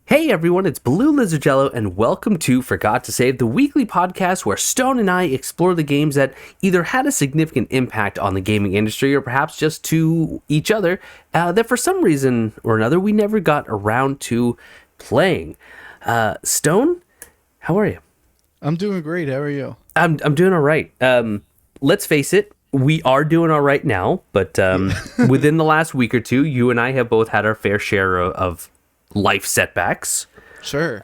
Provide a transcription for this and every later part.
Hey everyone, it's BlueLizardJello, and welcome to Forgot to Save, the weekly podcast where Stone and I explore the games that either had a significant impact on the gaming industry or perhaps just to each other that for some reason or another we never got around to playing. Stone, how are you? I'm doing great. How are you? I'm doing all right. Let's face it, we are doing all right now, but within the last week or two, you and I have both had our fair share of life setbacks. Sure.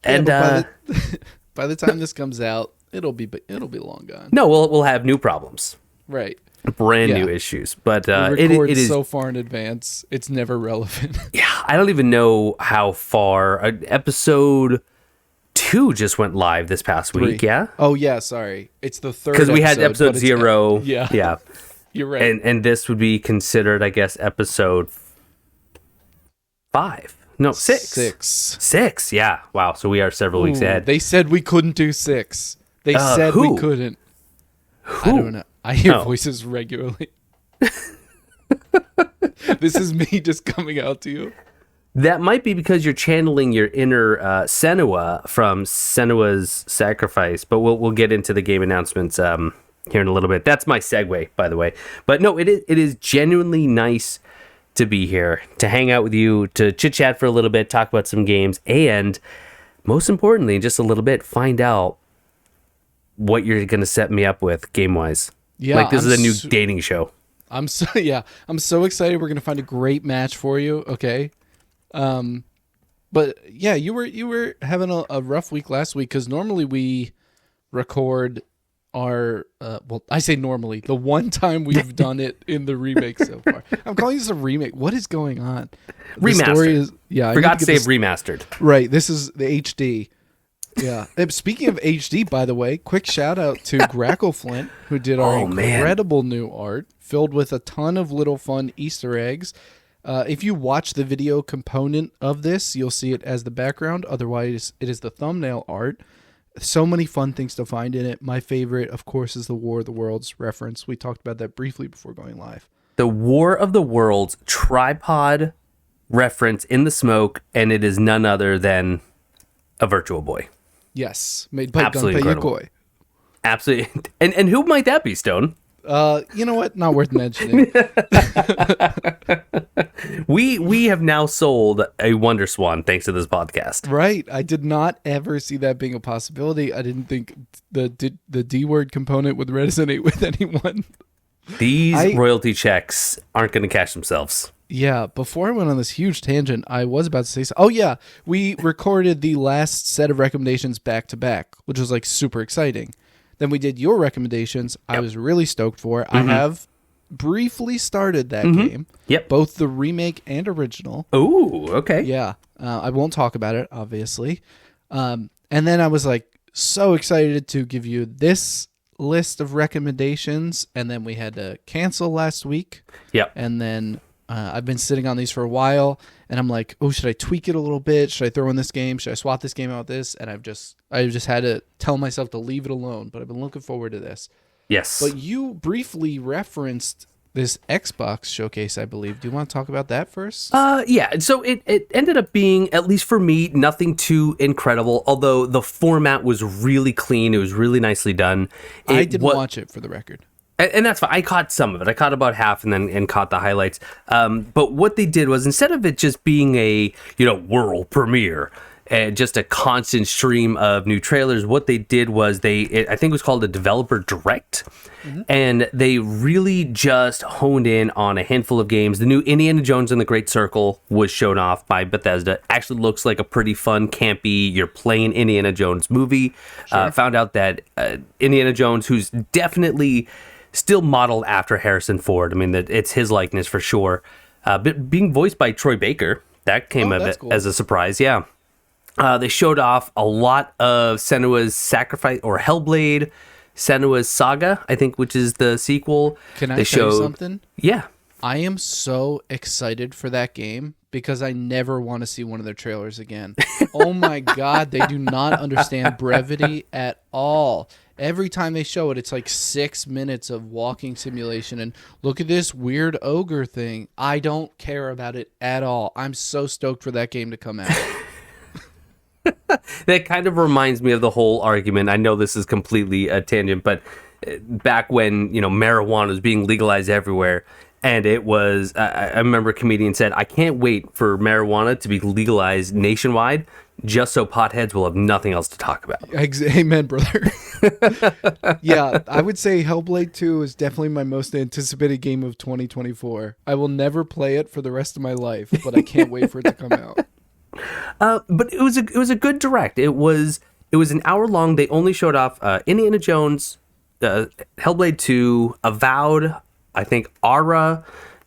And by the time this comes out, it'll be long gone. No, we'll have new problems. Right. Brand new issues. But we record it is so far in advance, it's never relevant. Yeah, I don't even know how far. Episode 2 just went live this past week, yeah? Oh yeah, sorry. It's the third because we had episode 0. Yeah. You're right. And this would be considered, I guess, episode 5. No, 6. 6, yeah. Wow, so we are several weeks ahead. They said we couldn't do 6. They said who? we couldn't. Who? I don't know. I hear voices regularly. This is me just coming out to you. That might be because you're channeling your inner Senua from Senua's Sacrifice, but we'll get into the game announcements here in a little bit. That's my segue, by the way. But no, it is genuinely nice to be here, to hang out with you, to chit-chat for a little bit, talk about some games, and most importantly, just a little bit, find out what you're going to set me up with game-wise. Yeah, like this is a new dating show. I'm so excited. We're going to find a great match for you, okay? But yeah, you were having a rough week last week because normally we record our I say normally, the one time we've done it in the remake so far. I'm calling this a remake. What is going on? Remastered. The story is, Forgot to save remastered. Right, this is the HD. Yeah. And speaking of HD, by the way, quick shout out to Grackleflint, who did our incredible new art filled with a ton of little fun Easter eggs. If you watch the video component of this, you'll see it as the background. Otherwise, it is the thumbnail art. So many fun things to find in it. My favorite, of course, is the War of the Worlds reference. We talked about that briefly before going live. The War of the Worlds tripod reference in the smoke, and it is none other than a Virtual Boy. Yes, made by Absolutely Gunpei incredible. Yokoi. Absolutely. And who might that be, Stone? You know what? Not worth mentioning. We have now sold a WonderSwan thanks to this podcast. Right. I did not ever see that being a possibility. I didn't think the D word component would resonate with anyone. These royalty checks aren't going to cash themselves. Yeah, before I went on this huge tangent, I was about to say so. Oh yeah, we recorded the last set of recommendations back to back, which was like super exciting. Then we did your recommendations. Yep. I was really stoked for. Mm-hmm. I have briefly started that game. Yep. Both the remake and original. Ooh, okay. Yeah. I won't talk about it, obviously. And then I was like so excited to give you this list of recommendations. And then we had to cancel last week. Yep. And then I've been sitting on these for a while. And I'm like, oh, should I tweak it a little bit? Should I throw in this game? Should I swap this game out with this? And I've just had to tell myself to leave it alone. But I've been looking forward to this. Yes. But you briefly referenced this Xbox showcase, I believe. Do you want to talk about that first? Yeah. So it ended up being, at least for me, nothing too incredible. Although the format was really clean. It was really nicely done. I didn't watch it, for the record. And that's fine. I caught some of it. I caught about half and caught the highlights. But what they did was, instead of it just being a world premiere and just a constant stream of new trailers, what they did was I think it was called a developer direct. Mm-hmm. And they really just honed in on a handful of games. The new Indiana Jones and the Great Circle was shown off by Bethesda. Actually looks like a pretty fun, campy, you're playing Indiana Jones movie. Sure. Found out that Indiana Jones, who's definitely still modeled after Harrison Ford. I mean, that it's his likeness for sure. But being voiced by Troy Baker, that came cool. as a surprise. Yeah. They showed off a lot of Senua's Sacrifice or Hellblade, Senua's Saga, I think, which is the sequel. Can I tell you something? Yeah. I am so excited for that game because I never want to see one of their trailers again. Oh my God, they do not understand brevity at all. Every time they show it, it's like 6 minutes of walking simulation and look at this weird ogre thing. I don't care about it at all. I'm so stoked for that game to come out. That kind of reminds me of the whole argument. I know this is completely a tangent, but back when, marijuana was being legalized everywhere, and it was, I remember a comedian said, I can't wait for marijuana to be legalized nationwide just so potheads will have nothing else to talk about. Amen, brother. Yeah, I would say Hellblade 2 is definitely my most anticipated game of 2024. I will never play it for the rest of my life, but I can't wait for it to come out. But it was a good direct. It was an hour long. They only showed off Indiana Jones, Hellblade 2, Avowed, I think Aura,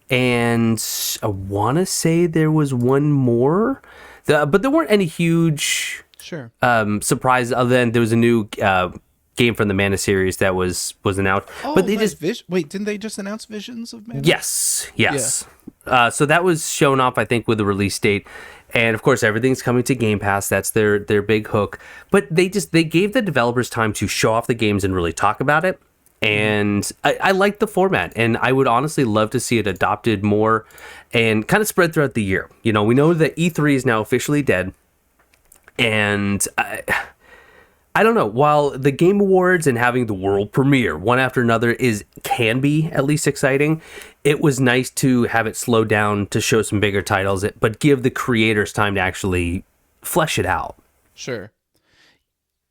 and I want to say there was one more. But there weren't any huge surprises other than there was a new game from the Mana series that was announced. Oh, but they wait, didn't they just announce Visions of Mana? Yes. Yeah. So that was shown off, I think, with the release date. And of course, everything's coming to Game Pass. That's their big hook. But they gave the developers time to show off the games and really talk about it. And I like the format, and I would honestly love to see it adopted more and kind of spread throughout the year. We know that E3 is now officially dead, and I don't know. While the Game Awards and having the world premiere one after another can be at least exciting, it was nice to have it slow down to show some bigger titles, but give the creators time to actually flesh it out. Sure.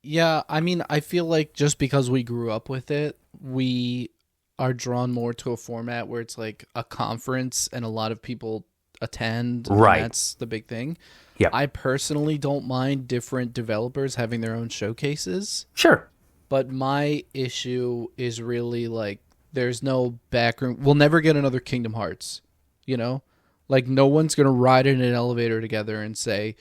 Yeah, I mean, I feel like just because we grew up with it, we are drawn more to a format where it's like a conference and a lot of people attend. Right. And that's the big thing. Yeah. I personally don't mind different developers having their own showcases. Sure. But my issue is really like there's no backroom. We'll never get another Kingdom Hearts, Like no one's going to ride in an elevator together and say,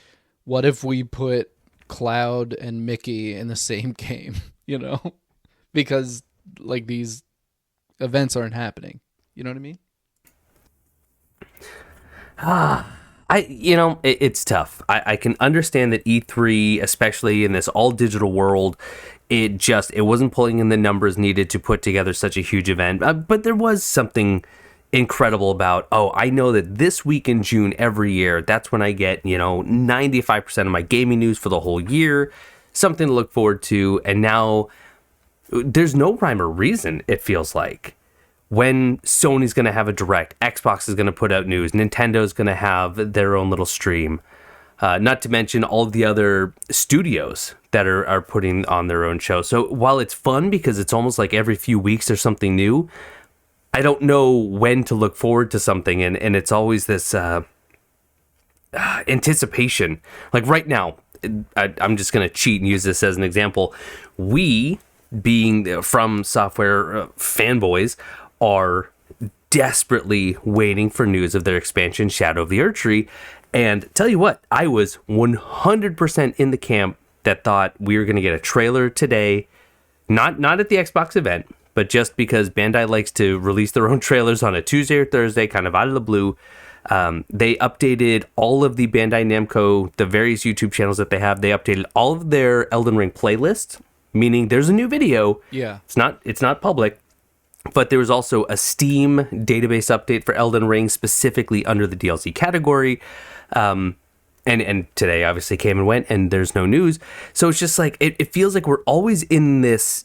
what if we put Cloud and Mickey in the same game, Because like these events aren't happening. You know what I mean? It's tough. I can understand that E3, especially in this all digital world, it wasn't pulling in the numbers needed to put together such a huge event. But there was something incredible about, I know that this week in June every year, that's when I get, 95% of my gaming news for the whole year, something to look forward to. And now there's no rhyme or reason, it feels like, when Sony's going to have a direct, Xbox is going to put out news, Nintendo's going to have their own little stream. Not to mention all of the other studios that are putting on their own show. So while it's fun because it's almost like every few weeks there's something new, I don't know when to look forward to something. And it's always this anticipation. Like right now, I'm just going to cheat and use this as an example. We, being From Software fanboys, are desperately waiting for news of their expansion, Shadow of the Erdtree. And tell you what, I was 100% in the camp that thought we were going to get a trailer today, not at the Xbox event, but just because Bandai likes to release their own trailers on a Tuesday or Thursday, kind of out of the blue. They updated all of the Bandai Namco, the various YouTube channels that they have. They updated all of their Elden Ring playlists, meaning there's a new video. Yeah. It's not public, but there was also a Steam database update for Elden Ring, specifically under the DLC category. And today obviously came and went, and there's no news. So it's just like, it feels like we're always in this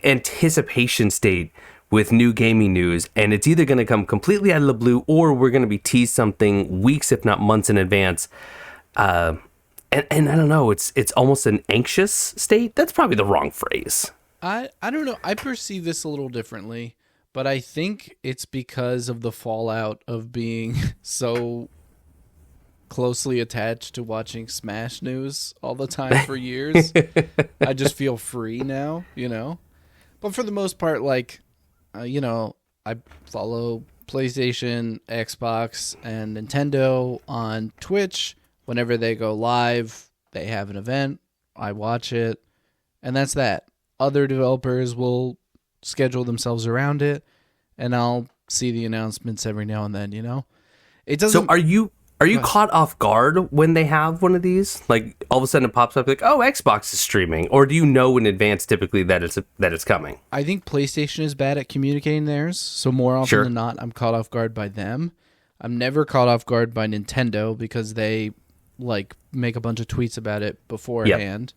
anticipation state with new gaming news, and it's either going to come completely out of the blue, or we're going to be teased something weeks, if not months in advance. And I don't know, it's almost an anxious state. That's probably the wrong phrase. I don't know. I perceive this a little differently, but I think it's because of the fallout of being so closely attached to watching Smash news all the time for years. I just feel free now, But for the most part, like, I follow PlayStation, Xbox, and Nintendo on Twitch. Whenever they go live, they have an event. I watch it, and that's that. Other developers will schedule themselves around it, and I'll see the announcements every now and then, It doesn't. So are you caught off guard when they have one of these? Like all of a sudden it pops up like, oh, Xbox is streaming, or do you know in advance typically that it's coming? I think PlayStation is bad at communicating theirs, so more often than not, I'm caught off guard by them. I'm never caught off guard by Nintendo because they like make a bunch of tweets about it beforehand,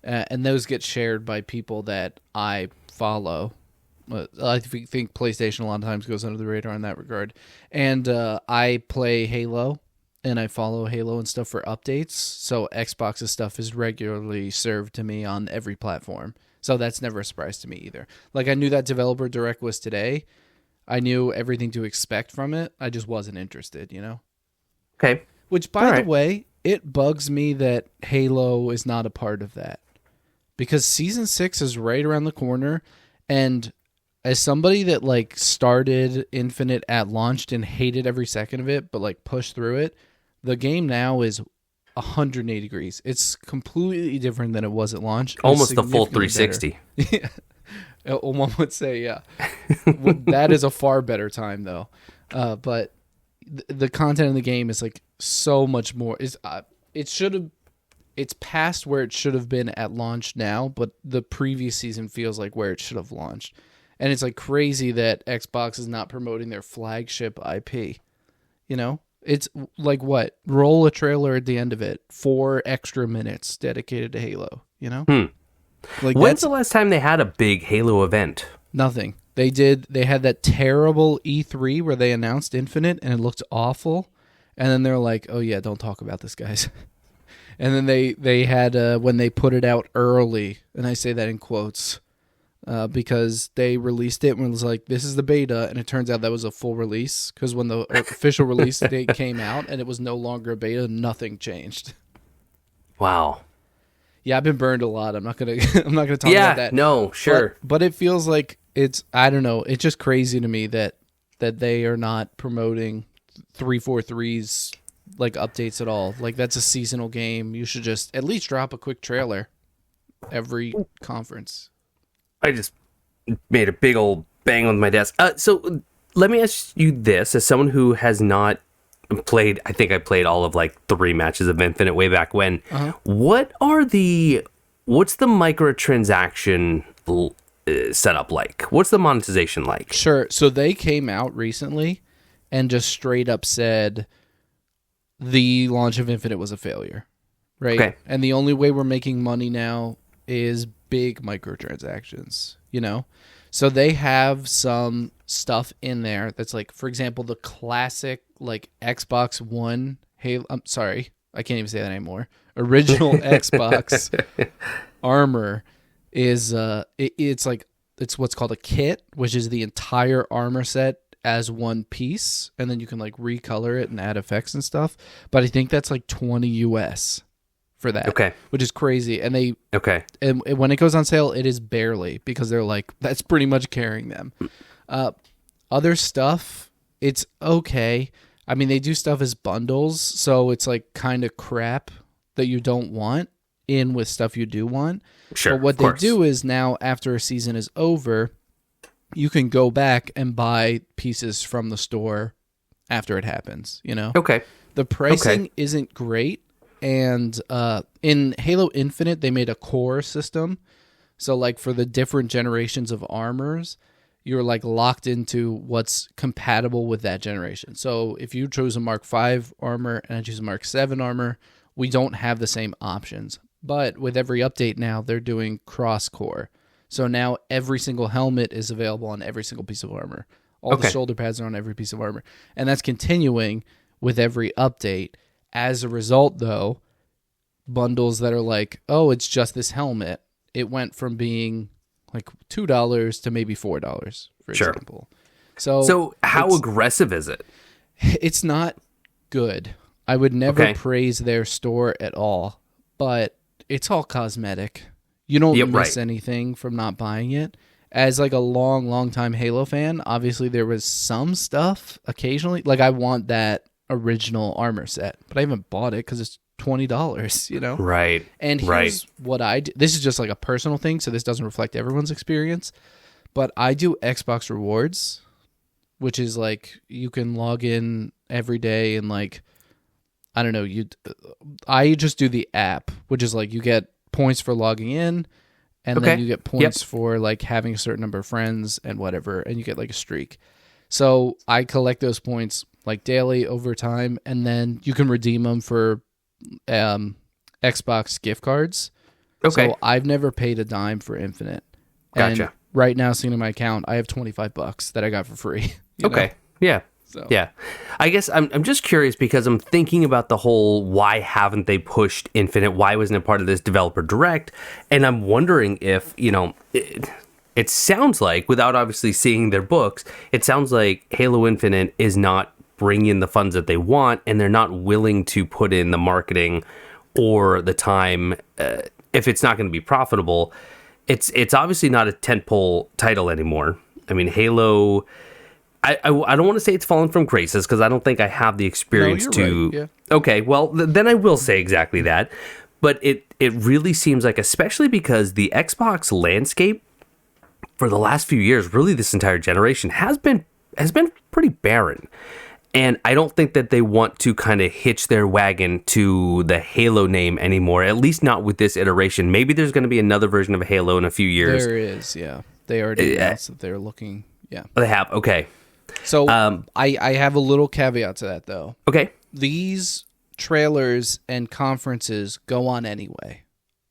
and those get shared by people that I follow. I think PlayStation a lot of times goes under the radar in that regard. And I play Halo, and I follow Halo and stuff for updates. So Xbox's stuff is regularly served to me on every platform. So that's never a surprise to me either. Like, I knew that Developer Direct was today. I knew everything to expect from it. I just wasn't interested, you know? Okay. Which, by the way, it bugs me that Halo is not a part of that. Because Season 6 is right around the corner, and as somebody that like started Infinite at launch and hated every second of it, but like pushed through it, the game now is 180 degrees. It's completely different than it was at launch. Almost the full 360. Yeah. One would say, yeah. That is a far better time though. But the content in the game is like so much more. It's past where it should have been at launch now, but the previous season feels like where it should have launched. And it's like crazy that Xbox is not promoting their flagship IP. You know? It's like what? Roll a trailer at the end of it. 4 extra minutes dedicated to Halo. You know? Like, when's the last time they had a big Halo event? Nothing. They had that terrible E3 where they announced Infinite and it looked awful. And then they're like, oh yeah, don't talk about this, guys. And then they had, when they put it out early, and I say that in quotes, because they released it and was like, this is the beta, and it turns out that was a full release, because when the official release date came out and it was no longer a beta, nothing changed. Wow. Yeah, I've been burned a lot. I'm not gonna talk about that. Yeah, no, sure. But it feels like I don't know, it's just crazy to me that they are not promoting 343's like updates at all. Like, that's a seasonal game. You should just at least drop a quick trailer every conference. I just made a big old bang on my desk. So let me ask you this, as someone who has not played, I think I played all of like 3 matches of Infinite way back when. What's the microtransaction setup like? What's the monetization like? Sure. So they came out recently and just straight up said the launch of Infinite was a failure, right? Okay. And the only way we're making money now is big microtransactions, you know? So they have some stuff in there that's like, for example, the classic like Xbox One Halo. I'm sorry, I can't even say that anymore. Original Xbox armor is it's what's called a kit, which is the entire armor set as one piece, and then you can like recolor it and add effects and stuff. But I think that's like $20 US for that. Okay. Which is crazy. And and when it goes on sale, it is barely, because they're like, that's pretty much carrying them. Other stuff, it's okay. I mean, they do stuff as bundles, so it's like kind of crap that you don't want in with stuff you do want. Sure. But what they do is now, after a season is over, you can go back and buy pieces from the store after it happens, you know? Okay. The pricing isn't great. And in Halo Infinite, they made a core system. So like for the different generations of armors, you're like locked into what's compatible with that generation. So if you chose a Mark V armor and I choose a Mark VII armor, we don't have the same options. But with every update now, they're doing cross-core. So now every single helmet is available on every single piece of armor. All the shoulder pads are on every piece of armor. And that's continuing with every update. As a result, though, bundles that are like, oh, it's just this helmet, it went from being like $2 to maybe $4, for example. So how aggressive is it? It's not good. I would never praise their store at all, but it's all cosmetic. You don't miss anything from not buying it. As like a long time Halo fan, obviously there was some stuff occasionally. Like, I want that original armor set, but I haven't bought it because it's $20, you know? Right. And here's what I do. This is just like a personal thing, so this doesn't reflect everyone's experience, but I do Xbox Rewards, which is like you can log in every day and like, I don't know, I just do the app, which is like you get points for logging in, and then you get points for like having a certain number of friends and whatever, and you get like a streak. So I collect those points like daily over time, and then you can redeem them for Xbox gift cards. Okay. So I've never paid a dime for Infinite. Gotcha. And right now, seeing in my account, I have $25 that I got for free. Okay. Yeah. So. Yeah. I guess I'm just curious because I'm thinking about the whole why haven't they pushed Infinite? Why wasn't it part of this developer direct? And I'm wondering if, it sounds like, without obviously seeing their books, it sounds like Halo Infinite is not bringing in the funds that they want, and they're not willing to put in the marketing or the time if it's not going to be profitable. It's obviously not a tentpole title anymore. I mean, Halo, I don't want to say it's fallen from graces because I don't think I have the experience to. Right. Yeah. Okay, well then I will say exactly that. But it really seems like, especially because the Xbox landscape for the last few years, really this entire generation, has been pretty barren. And I don't think that they want to kind of hitch their wagon to the Halo name anymore, at least not with this iteration. Maybe there's going to be another version of Halo in a few years. There is, yeah. They already announced that they're looking, yeah. They have, okay. So I have a little caveat to that, though. Okay. These trailers and conferences go on anyway.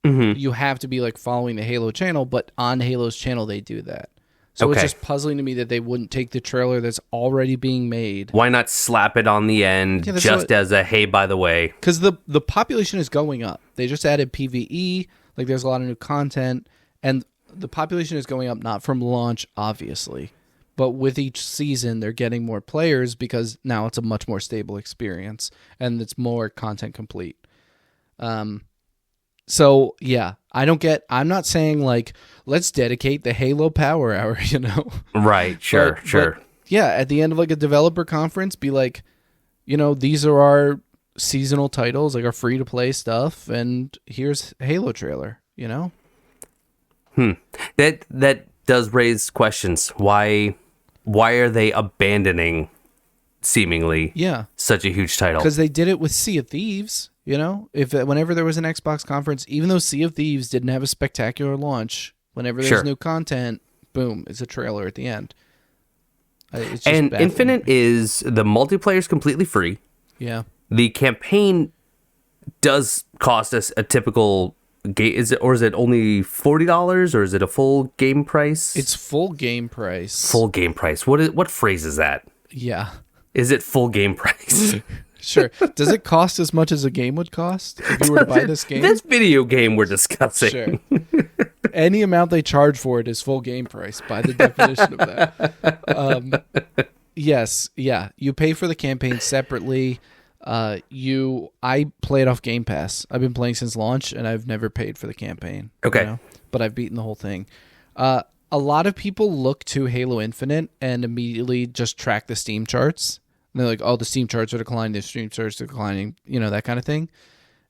Mm-hmm. You have to be like following the Halo channel, but on Halo's channel, they do that. So Okay. It's just puzzling to me that they wouldn't take the trailer that's already being made. Why not slap it on the end as a, hey, by the way? Because the population is going up. They just added PvE. Like, there's a lot of new content. And the population is going up, not from launch, obviously. But with each season, they're getting more players because now it's a much more stable experience. And it's more content complete. So, yeah, I'm not saying, like, let's dedicate the Halo Power Hour, Right, sure. But, yeah, at the end of, like, a developer conference, be like, these are our seasonal titles, like our free-to-play stuff, and here's Halo trailer, That does raise questions. Why are they abandoning, seemingly, such a huge title? Because they did it with Sea of Thieves. Whenever there was an Xbox conference, even though Sea of Thieves didn't have a spectacular launch, whenever there's new content, boom, it's a trailer at the end. It's just and Infinite is, the multiplayer is completely free. Yeah. The campaign does cost us a typical game. Is it only $40, or is it a full game price? It's full game price. Full game price. What phrase is that? Yeah. Is it full game price? Sure. Does it cost as much as a game would cost if you were to buy this game? This video game we're discussing. Sure. Any amount they charge for it is full game price by the definition of that. Yes. Yeah. You pay for the campaign separately. I play it off Game Pass. I've been playing since launch, and I've never paid for the campaign. Okay. But I've beaten the whole thing. A lot of people look to Halo Infinite and immediately just track the Steam charts. And they're like, oh, the Steam charts are declining, the Steam charts are declining, that kind of thing.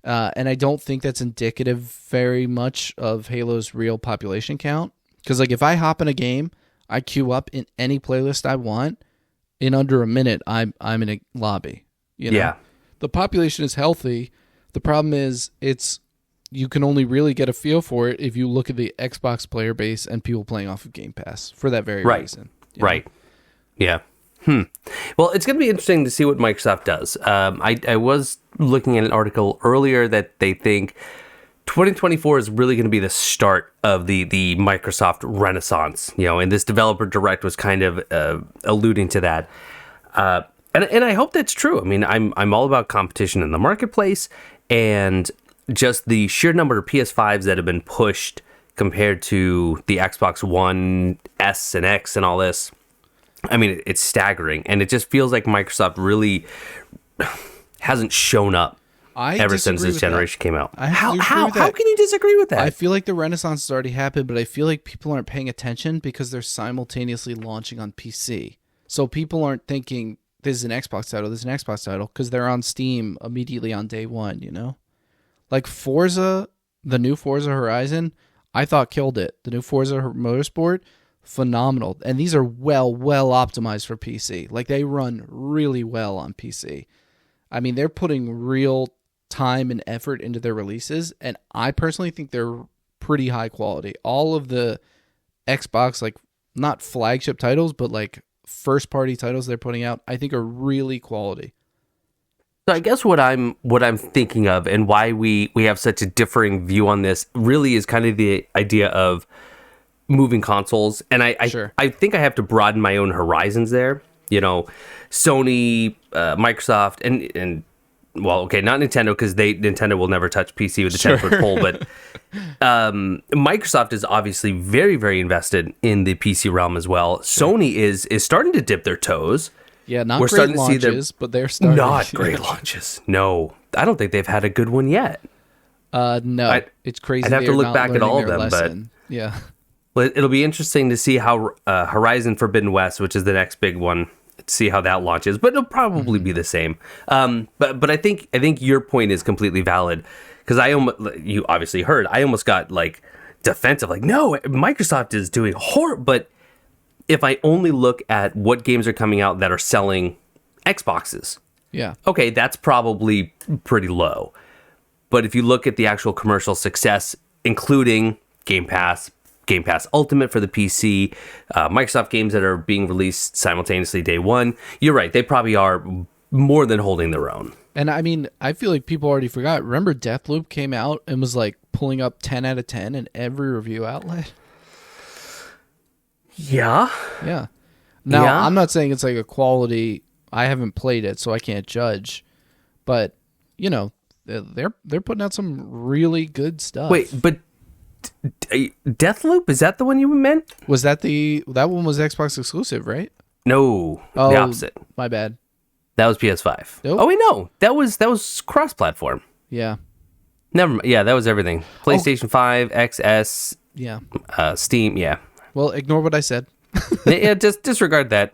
And I don't think that's indicative very much of Halo's real population count. Because, like, if I hop in a game, I queue up in any playlist I want. In under a minute, I'm in a lobby. Yeah. The population is healthy. The problem is you can only really get a feel for it if you look at the Xbox player base and people playing off of Game Pass for that very reason. Right. Yeah. Well, it's going to be interesting to see what Microsoft does. I was looking at an article earlier that they think 2024 is really going to be the start of the Microsoft renaissance, and this developer direct was kind of alluding to that. And I hope that's true. I mean, I'm all about competition in the marketplace, and just the sheer number of PS5s that have been pushed compared to the Xbox One S and X and all this. I mean, it's staggering, and it just feels like Microsoft really hasn't shown up ever since this generation came out. How can you disagree with that? I feel like the renaissance has already happened, but I feel like people aren't paying attention because they're simultaneously launching on PC. So people aren't thinking, this is an Xbox title, because they're on Steam immediately on day one, Like Forza, the new Forza Horizon, I thought killed it. The new Forza Motorsport, phenomenal. And these are well optimized for PC. Like, they run really well on PC. I mean, they're putting real time and effort into their releases, and I personally think they're pretty high quality. All of the Xbox, like, not flagship titles, but like first party titles they're putting out, I think are really quality. So I guess what I'm thinking of, and why we have such a differing view on this, really is kind of the idea of moving consoles, and Sure. I think I have to broaden my own horizons there. You know, Sony, Microsoft, and well, okay, not Nintendo, because Nintendo will never touch PC with the 10-foot pole, but Microsoft is obviously very, very invested in the PC realm as well. Sure. Sony is starting to dip their toes. Yeah, not We're great starting launches, to see their, but they're starting. Not great launches. No, I don't think they've had a good one yet. No, it's crazy. I'd have to look back at all of them, lesson. But yeah. Well, it'll be interesting to see how Horizon Forbidden West, which is the next big one, see how that launches. But it'll probably be the same. But I think your point is completely valid, because you obviously heard, I almost got like defensive, like, no, Microsoft is doing horrible. But if I only look at what games are coming out that are selling Xboxes, yeah, okay, that's probably pretty low. But if you look at the actual commercial success, including Game Pass Ultimate for the PC, Microsoft games that are being released simultaneously day one, you're right, they probably are more than holding their own. And I mean, I feel like people already forgot. Remember Deathloop came out and was like pulling up 10 out of 10 in every review outlet? Yeah. Yeah. Now, I'm not saying it's like a quality. I haven't played it, so I can't judge. But, you know, they're putting out some really good stuff. Wait, but Deathloop, is that the one you meant? Was that that one was Xbox exclusive, right? No, the opposite. My bad. That was PS5. Nope. Oh wait, no, that was cross-platform. Yeah. Never mind. Yeah, that was everything. PlayStation 5, XS. Yeah. Steam. Yeah. Well, ignore what I said. Yeah, just disregard that.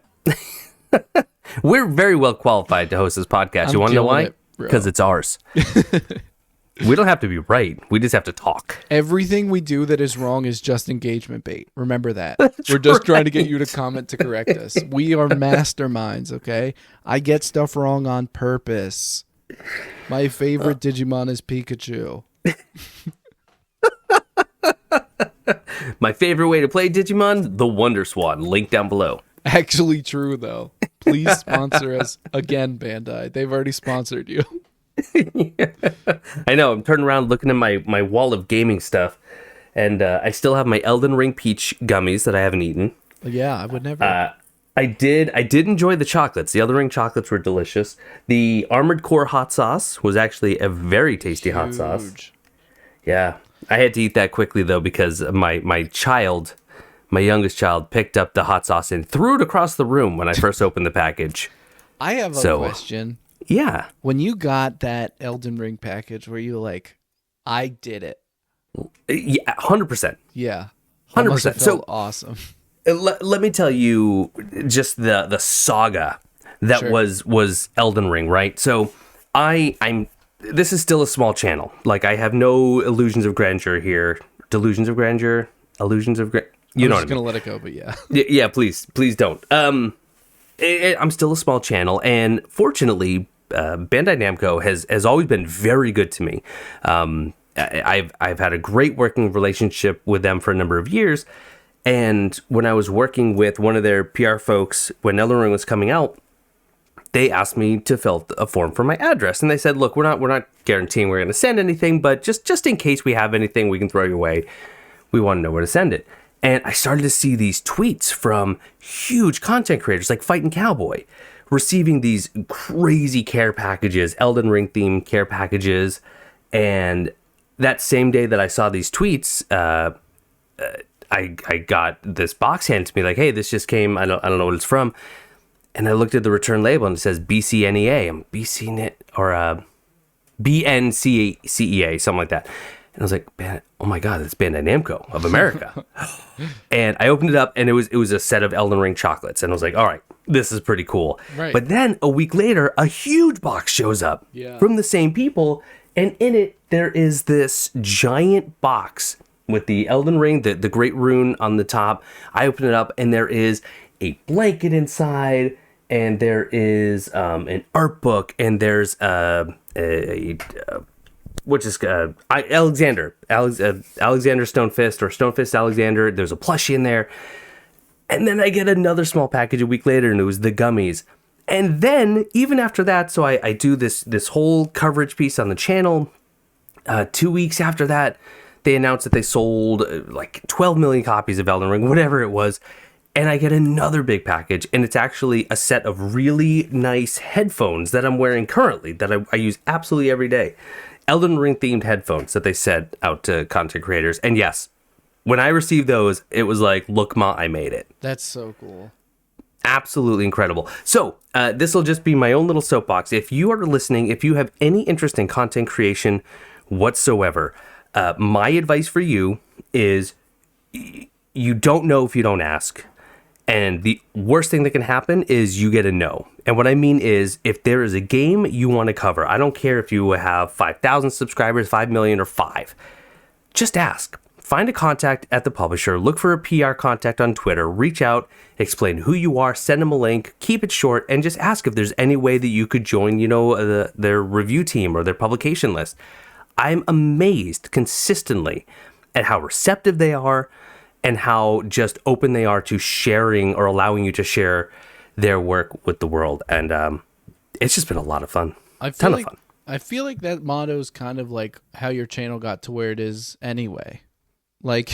We're very well qualified to host this podcast. You want to know why? Because it's ours. We don't have to be right. We just have to talk. Everything we do that is wrong is just engagement bait. Remember that. We're just trying to get you to comment to correct us. We are masterminds, okay? I get stuff wrong on purpose. My favorite Digimon is Pikachu. My favorite way to play Digimon, the Wonder Swan. Link down below. Actually true, though. Please sponsor us again, Bandai. They've already sponsored you. Yeah. I know. I'm turning around looking at my wall of gaming stuff, and I still have my Elden Ring Peach gummies that I haven't eaten. Yeah, I would never. I did enjoy the chocolates. The Elden Ring chocolates were delicious. The Armored Core hot sauce was actually a very tasty hot sauce. Yeah. I had to eat that quickly, though, because my youngest child, picked up the hot sauce and threw it across the room when I first opened the package. I have a question. Yeah. When you got that Elden Ring package, were you like, I did it? Yeah, 100%. Yeah. 100%. So awesome. Let me tell you just the saga that was Elden Ring, right? So this is still a small channel. Like, I have no illusions of grandeur here. Delusions of grandeur? Illusions of grandeur? You know what I mean. I'm just going to let it go, but yeah. Yeah, please don't. I'm still a small channel, and fortunately, Bandai Namco has always been very good to me. I've had a great working relationship with them for a number of years, and when I was working with one of their PR folks when Elden Ring was coming out, they asked me to fill a form for my address, and they said, "Look, we're not guaranteeing we're going to send anything, but just in case we have anything we can throw your way, we want to know where to send it." And I started to see these tweets from huge content creators like Fightin' Cowboy receiving these crazy care packages, Elden Ring themed care packages. And that same day that I saw these tweets, I got this box handed to me like, "Hey, this just came. I don't know what it's from." And I looked at the return label and it says BCNEA. I'm BCNet or BNCEA, something like that. And I was like, "Oh my God, it's Bandai Namco of America." And I opened it up, and it was a set of Elden Ring chocolates. And I was like, all right, this is pretty cool. Right. But then a week later, a huge box shows up from the same people. And in it, there is this giant box with the Elden Ring, the Great Rune on the top. I open it up, and there is a blanket inside, and there is an art book, and there's which is Alexander Stonefist, or Stonefist Alexander. There's a plushie in there. And then I get another small package a week later, and it was the gummies. And then even after that, so I do this whole coverage piece on the channel. 2 weeks after that, they announced that they sold like 12 million copies of Elden Ring, whatever it was. And I get another big package, and it's actually a set of really nice headphones that I'm wearing currently that I use absolutely every day. Elden Ring themed headphones that they sent out to content creators. And yes, when I received those, it was like, look, Ma, I made it. That's so cool. Absolutely incredible. So this will just be my own little soapbox. If you are listening, if you have any interest in content creation whatsoever, my advice for you is you don't know if you don't ask. And the worst thing that can happen is you get a no. And what I mean is, if there is a game you want to cover, I don't care if you have 5,000 subscribers, 5 million, or 5. Just ask. Find a contact at the publisher, look for a PR contact on Twitter, reach out, explain who you are, send them a link, keep it short, and just ask if there's any way that you could join, their review team or their publication list. I'm amazed consistently at how receptive they are, and how just open they are to sharing or allowing you to share their work with the world. And it's just been a lot of fun. Ton of fun. I feel like that motto is kind of like how your channel got to where it is anyway. Like,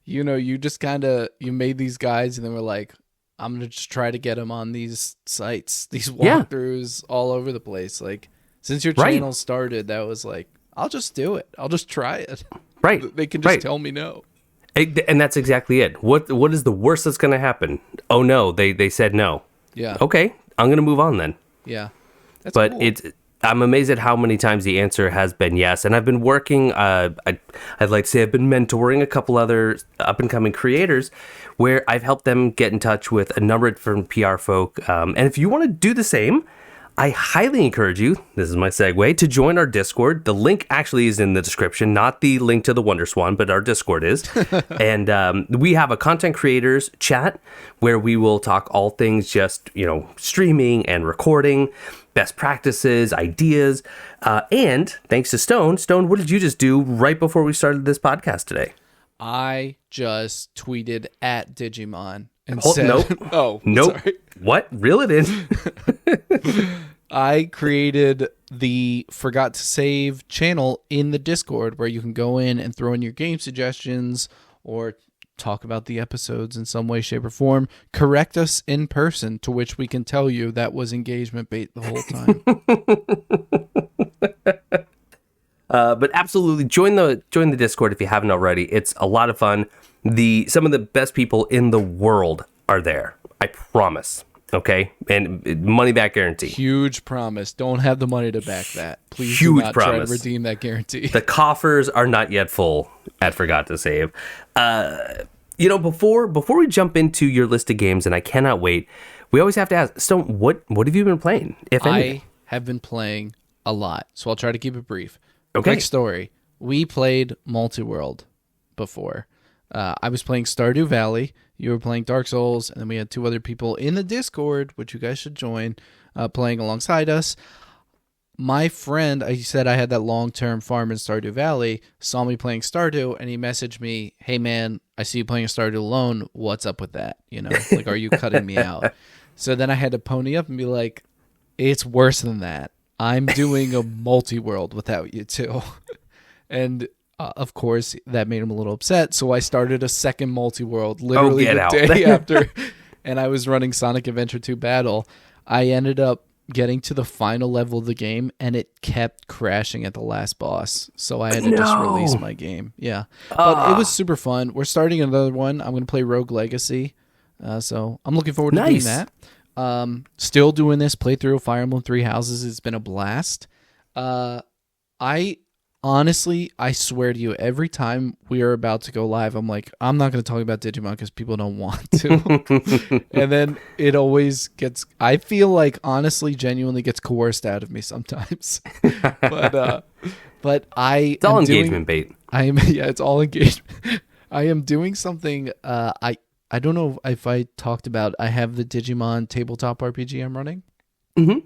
you just kind of, you made these guys and then we're like, I'm going to just try to get them on these sites, these walkthroughs all over the place. Like, since your channel started, that was like, I'll just do it. I'll just try it. Right. They can just tell me no. And that's exactly it. What is the worst that's going to happen? Oh no, they said no. Yeah. Okay, I'm going to move on then. Yeah. That's but cool. I'm amazed at how many times the answer has been yes. And I've been working, I'd like to say I've been mentoring a couple other up and coming creators where I've helped them get in touch with a number of different PR folk. And if you want to do the same, I highly encourage you, this is my segue, to join our Discord. The link actually is in the description, not the link to the WonderSwan, but our Discord is. And we have a content creators chat where we will talk all things just, streaming and recording, best practices, ideas. And thanks to Stone, what did you just do right before we started this podcast today? I just tweeted at Digimon and Oh, said, nope. Sorry. What? Reel it in. I created the Forgot to Save channel in the Discord where you can go in and throw in your game suggestions or talk about the episodes in some way, shape, or form. Correct us in person, to which we can tell you that was engagement bait the whole time. But absolutely join the Discord if you haven't already. It's a lot of fun. Some of the best people in the world are there. I promise. Okay, and money back guarantee. Huge promise. Don't have the money to back that. Please Huge do not promise. try to redeem that guarantee. The coffers are not yet full at Forgot to Save. Before we jump into your list of games, and I cannot wait, we always have to ask, Stone, what have you been playing, if anything? I have been playing a lot, so I'll try to keep it brief. Okay. Quick story. We played Multiworld before. I was playing Stardew Valley. You were playing Dark Souls, and then we had 2 other people in the Discord, which you guys should join, playing alongside us. My friend, I said I had that long-term farm in Stardew Valley, saw me playing Stardew, and he messaged me, "Hey man, I see you playing a Stardew alone. What's up with that? Are you cutting me out?" So then I had to pony up and be like, "It's worse than that. I'm doing a multi-world without you too." And of course, that made him a little upset. So I started a second multi-world literally the day after. And I was running Sonic Adventure 2 Battle. I ended up getting to the final level of the game, and it kept crashing at the last boss. So I had to just release my game. Yeah. But it was super fun. We're starting another one. I'm going to play Rogue Legacy. So I'm looking forward to doing that. Still doing this playthrough of Fire Emblem 3 Houses. It's been a blast. Honestly, I swear to you, every time we are about to go live, I'm like, I'm not going to talk about Digimon because people don't want to. And then it always gets, I feel like, honestly, genuinely gets coerced out of me sometimes. But it's all engagement bait. It's all engagement. I am doing something, I don't know if I talked about, I have the Digimon tabletop RPG I'm running. Mm-hmm.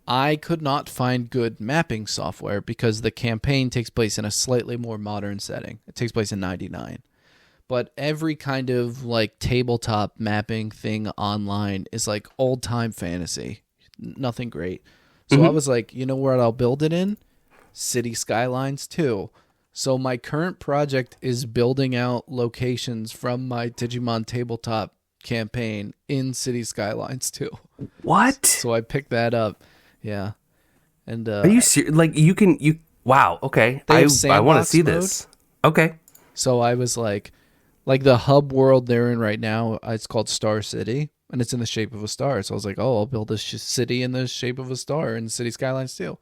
I could not find good mapping software because the campaign takes place in a slightly more modern setting. It takes place in 99. but every kind of like tabletop mapping thing online is like old time fantasy. Nothing great. So I was like, you know what I'll build it in? City Skylines 2. So my current project is building out locations from my Digimon tabletop campaign in City Skylines 2. What? So I picked that up. Yeah. And Are you serious? Like you wow, okay. They have I want to sandbox see mode. this. Okay. So I was like the hub world they're in right now, it's called Star City, and it's in the shape of a star. So I was like, oh, I'll build a city in the shape of a star in City Skylines too.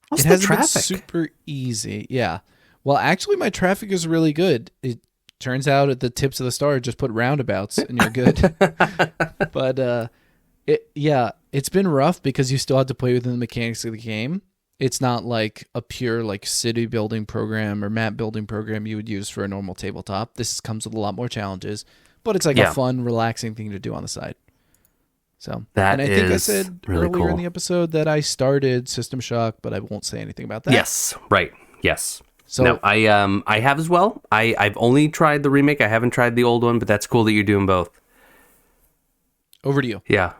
What's It the hasn't been traffic? super easy. Yeah. Well, actually, my traffic is really good. It turns out at the tips of the star, just put roundabouts and you're good. But it's been rough because you still have to play within the mechanics of the game. It's not like a pure like city building program or map building program you would use for a normal tabletop. This comes with a lot more challenges, but it's like a fun, relaxing thing to do on the side. So That and I think I is said really earlier in cool. the episode that I started System Shock, but I won't say anything about that. Yes, right. Yes. So No, I have as well. I've only tried the remake. I haven't tried the old one, but that's cool that you're doing both. over to you. Yeah.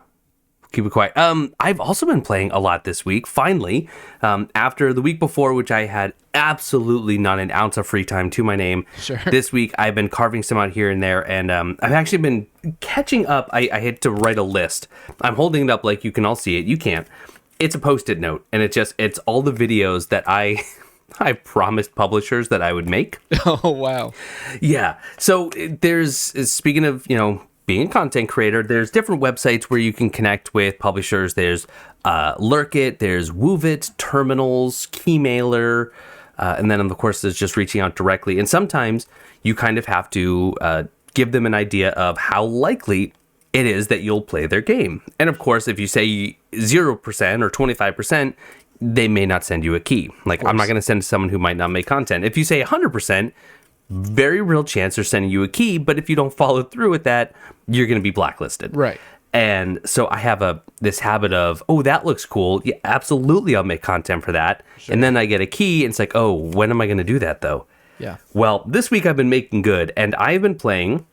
Keep it quiet. I've also been playing a lot this week, finally. After the week before, which I had absolutely not an ounce of free time to my name. Sure. This week, I've been carving some out here and there, and I've actually been catching up. I had to write a list. I'm holding it up like you can all see it. You can't. It's a Post-it note, and it's all the videos that I promised publishers that I would make. Oh wow. Yeah. So there's, speaking of, being a content creator, there's different websites where you can connect with publishers. There's Lurkit, there's Woovit, Terminals, Keymailer, and then of course there's just reaching out directly. And sometimes you kind of have to give them an idea of how likely it is that you'll play their game. And of course, if you say 0% or 25%, they may not send you a key. Like, I'm not going to send to someone who might not make content. If you say 100%, very real chance they're sending you a key, but if you don't follow through with that, you're going to be blacklisted. Right. And so I have this habit of, oh, that looks cool. Yeah, absolutely, I'll make content for that. Sure. And then I get a key, and it's like, oh, when am I going to do that, though? Yeah. Well, this week I've been making good, and I've been playing,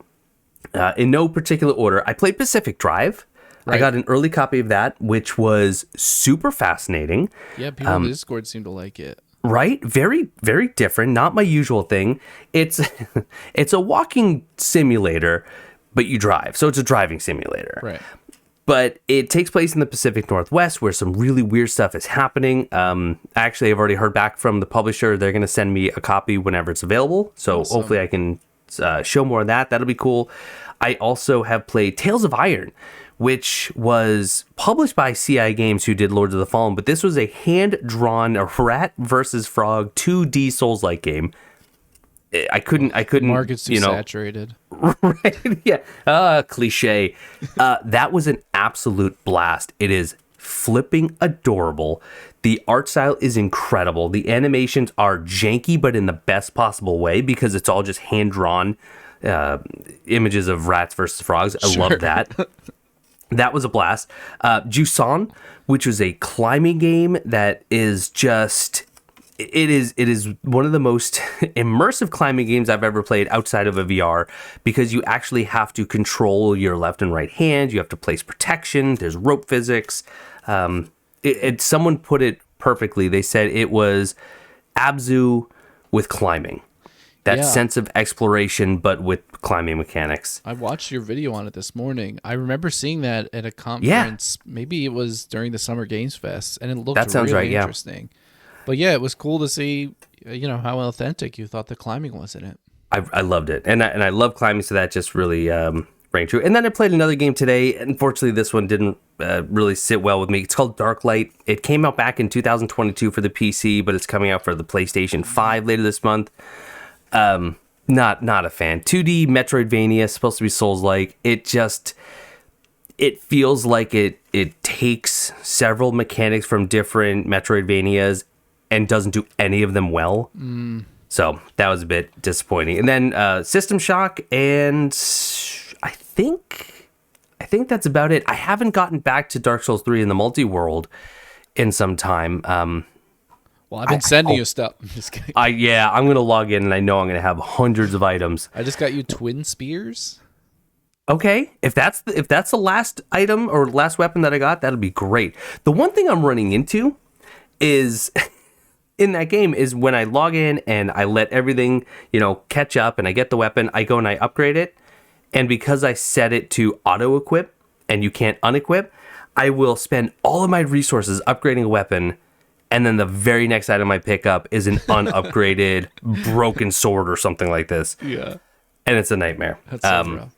in no particular order, I played Pacific Drive. Right. I got an early copy of that, which was super fascinating. Yeah, people on Discord seem to like it. Right? Very, very different. Not my usual thing. It's a walking simulator, but you drive. So it's a driving simulator. Right. But it takes place in the Pacific Northwest where some really weird stuff is happening. Actually, I've already heard back from the publisher. They're going to send me a copy whenever it's available. So awesome. Hopefully I can show more of that. That'll be cool. I also have played Tales of Iron, which was published by CI Games, who did Lords of the Fallen, but this was a hand-drawn rat versus frog 2D Souls-like game. I couldn't. Market's too saturated. Right? Yeah. Cliche. That was an absolute blast. It is flipping adorable. The art style is incredible. The animations are janky, but in the best possible way because it's all just hand-drawn images of rats versus frogs. I love that. That was a blast. Juson, which was a climbing game that is just... It is one of the most immersive climbing games I've ever played outside of a VR because you actually have to control your left and right hand. You have to place protection. There's rope physics. Someone put it perfectly. They said it was Abzu with climbing. That sense of exploration, but with climbing mechanics. I watched your video on it this morning. I remember seeing that at a conference. Yeah. Maybe it was during the Summer Games Fest, and it looked really interesting. Yeah. But yeah, it was cool to see, how authentic you thought the climbing was in it. I loved it, and I love climbing, so that just really rang true. And then I played another game today. Unfortunately, this one didn't really sit well with me. It's called Darklight. It came out back in 2022 for the PC, but it's coming out for the PlayStation 5 later this month. Not a fan. 2D Metroidvania, supposed to be Souls-like. It feels like it takes several mechanics from different Metroidvanias and doesn't do any of them well. So that was a bit disappointing. And then System Shock, and I think that's about it. I haven't gotten back to Dark Souls 3 in the multi-world in some time. Well, Well, I've been sending you stuff. I'm just kidding. I'm gonna log in, and I know I'm gonna have hundreds of items. I just got you twin spears. Okay, if that's the last item or last weapon that I got, that'll be great. The one thing I'm running into is in that game is when I log in and I let everything, catch up and I get the weapon, I go and I upgrade it. And because I set it to auto equip and you can't unequip, I will spend all of my resources upgrading a weapon. And then the very next item I pick up is an unupgraded broken sword or something like this. Yeah. And it's a nightmare. That's so rough.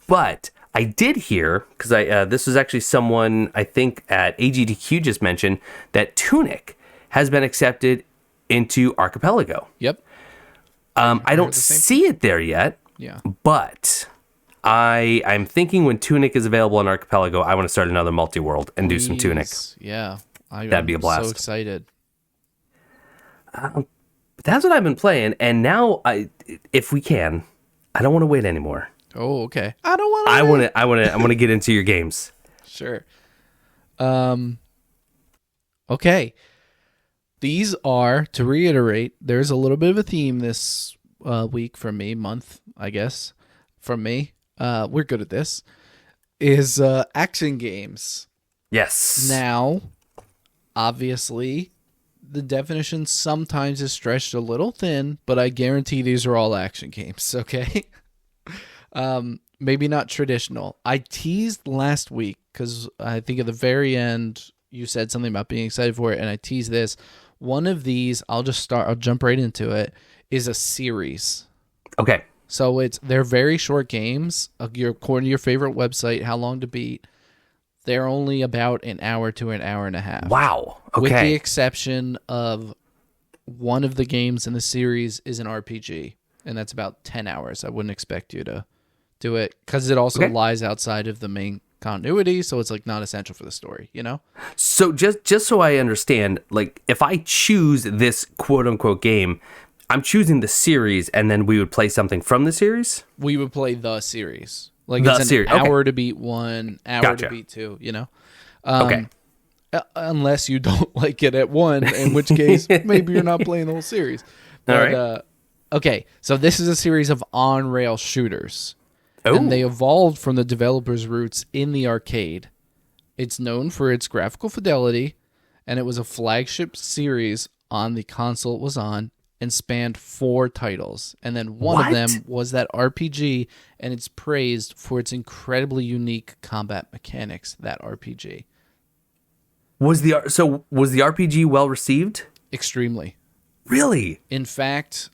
But I did hear, because this was actually someone I think at AGDQ just mentioned, that Tunic has been accepted into Archipelago. Yep. I don't see it there yet. Yeah. But I'm thinking when Tunic is available in Archipelago, I want to start another multi-world and do some Tunic. Yeah. That'd be a blast. So excited. But that's what I've been playing, and now if we can, I don't want to wait anymore. Oh, okay. I don't want to. I want to get into your games. Sure. Okay. These are, to reiterate, there's a little bit of a theme this week from me, month, I guess, from me. We're good at this. Is action games. Yes. Now, obviously, the definition sometimes is stretched a little thin, but I guarantee these are all action games, okay? Maybe not traditional. I teased last week, because I think at the very end, you said something about being excited for it, and I teased this. One of these, I'll jump right into it, is a series. Okay. So they're very short games. According to your favorite website, How Long to Beat, they're only about an hour to an hour and a half. Wow. Okay. With the exception of one of the games in the series is an RPG, and that's about 10 hours. I wouldn't expect you to do it, because it also lies outside of the main continuity, so it's like not essential for the story, So just so I understand, like if I choose this quote unquote game, I'm choosing the series, and then we would play something from the series? We would play the series. Like the it's series. An hour to beat one, hour to beat two, Okay. Unless you don't like it at one, in which case maybe you're not playing the whole series. But, all right. Okay, so this is a series of on-rail shooters. Oh. And they evolved from the developers' roots in the arcade. It's known for its graphical fidelity, and it was a flagship series on the console it was on, and spanned 4 titles. And then one of them was that RPG, and it's praised for its incredibly unique combat mechanics, that RPG. Was the RPG well received? Extremely. Really? In fact,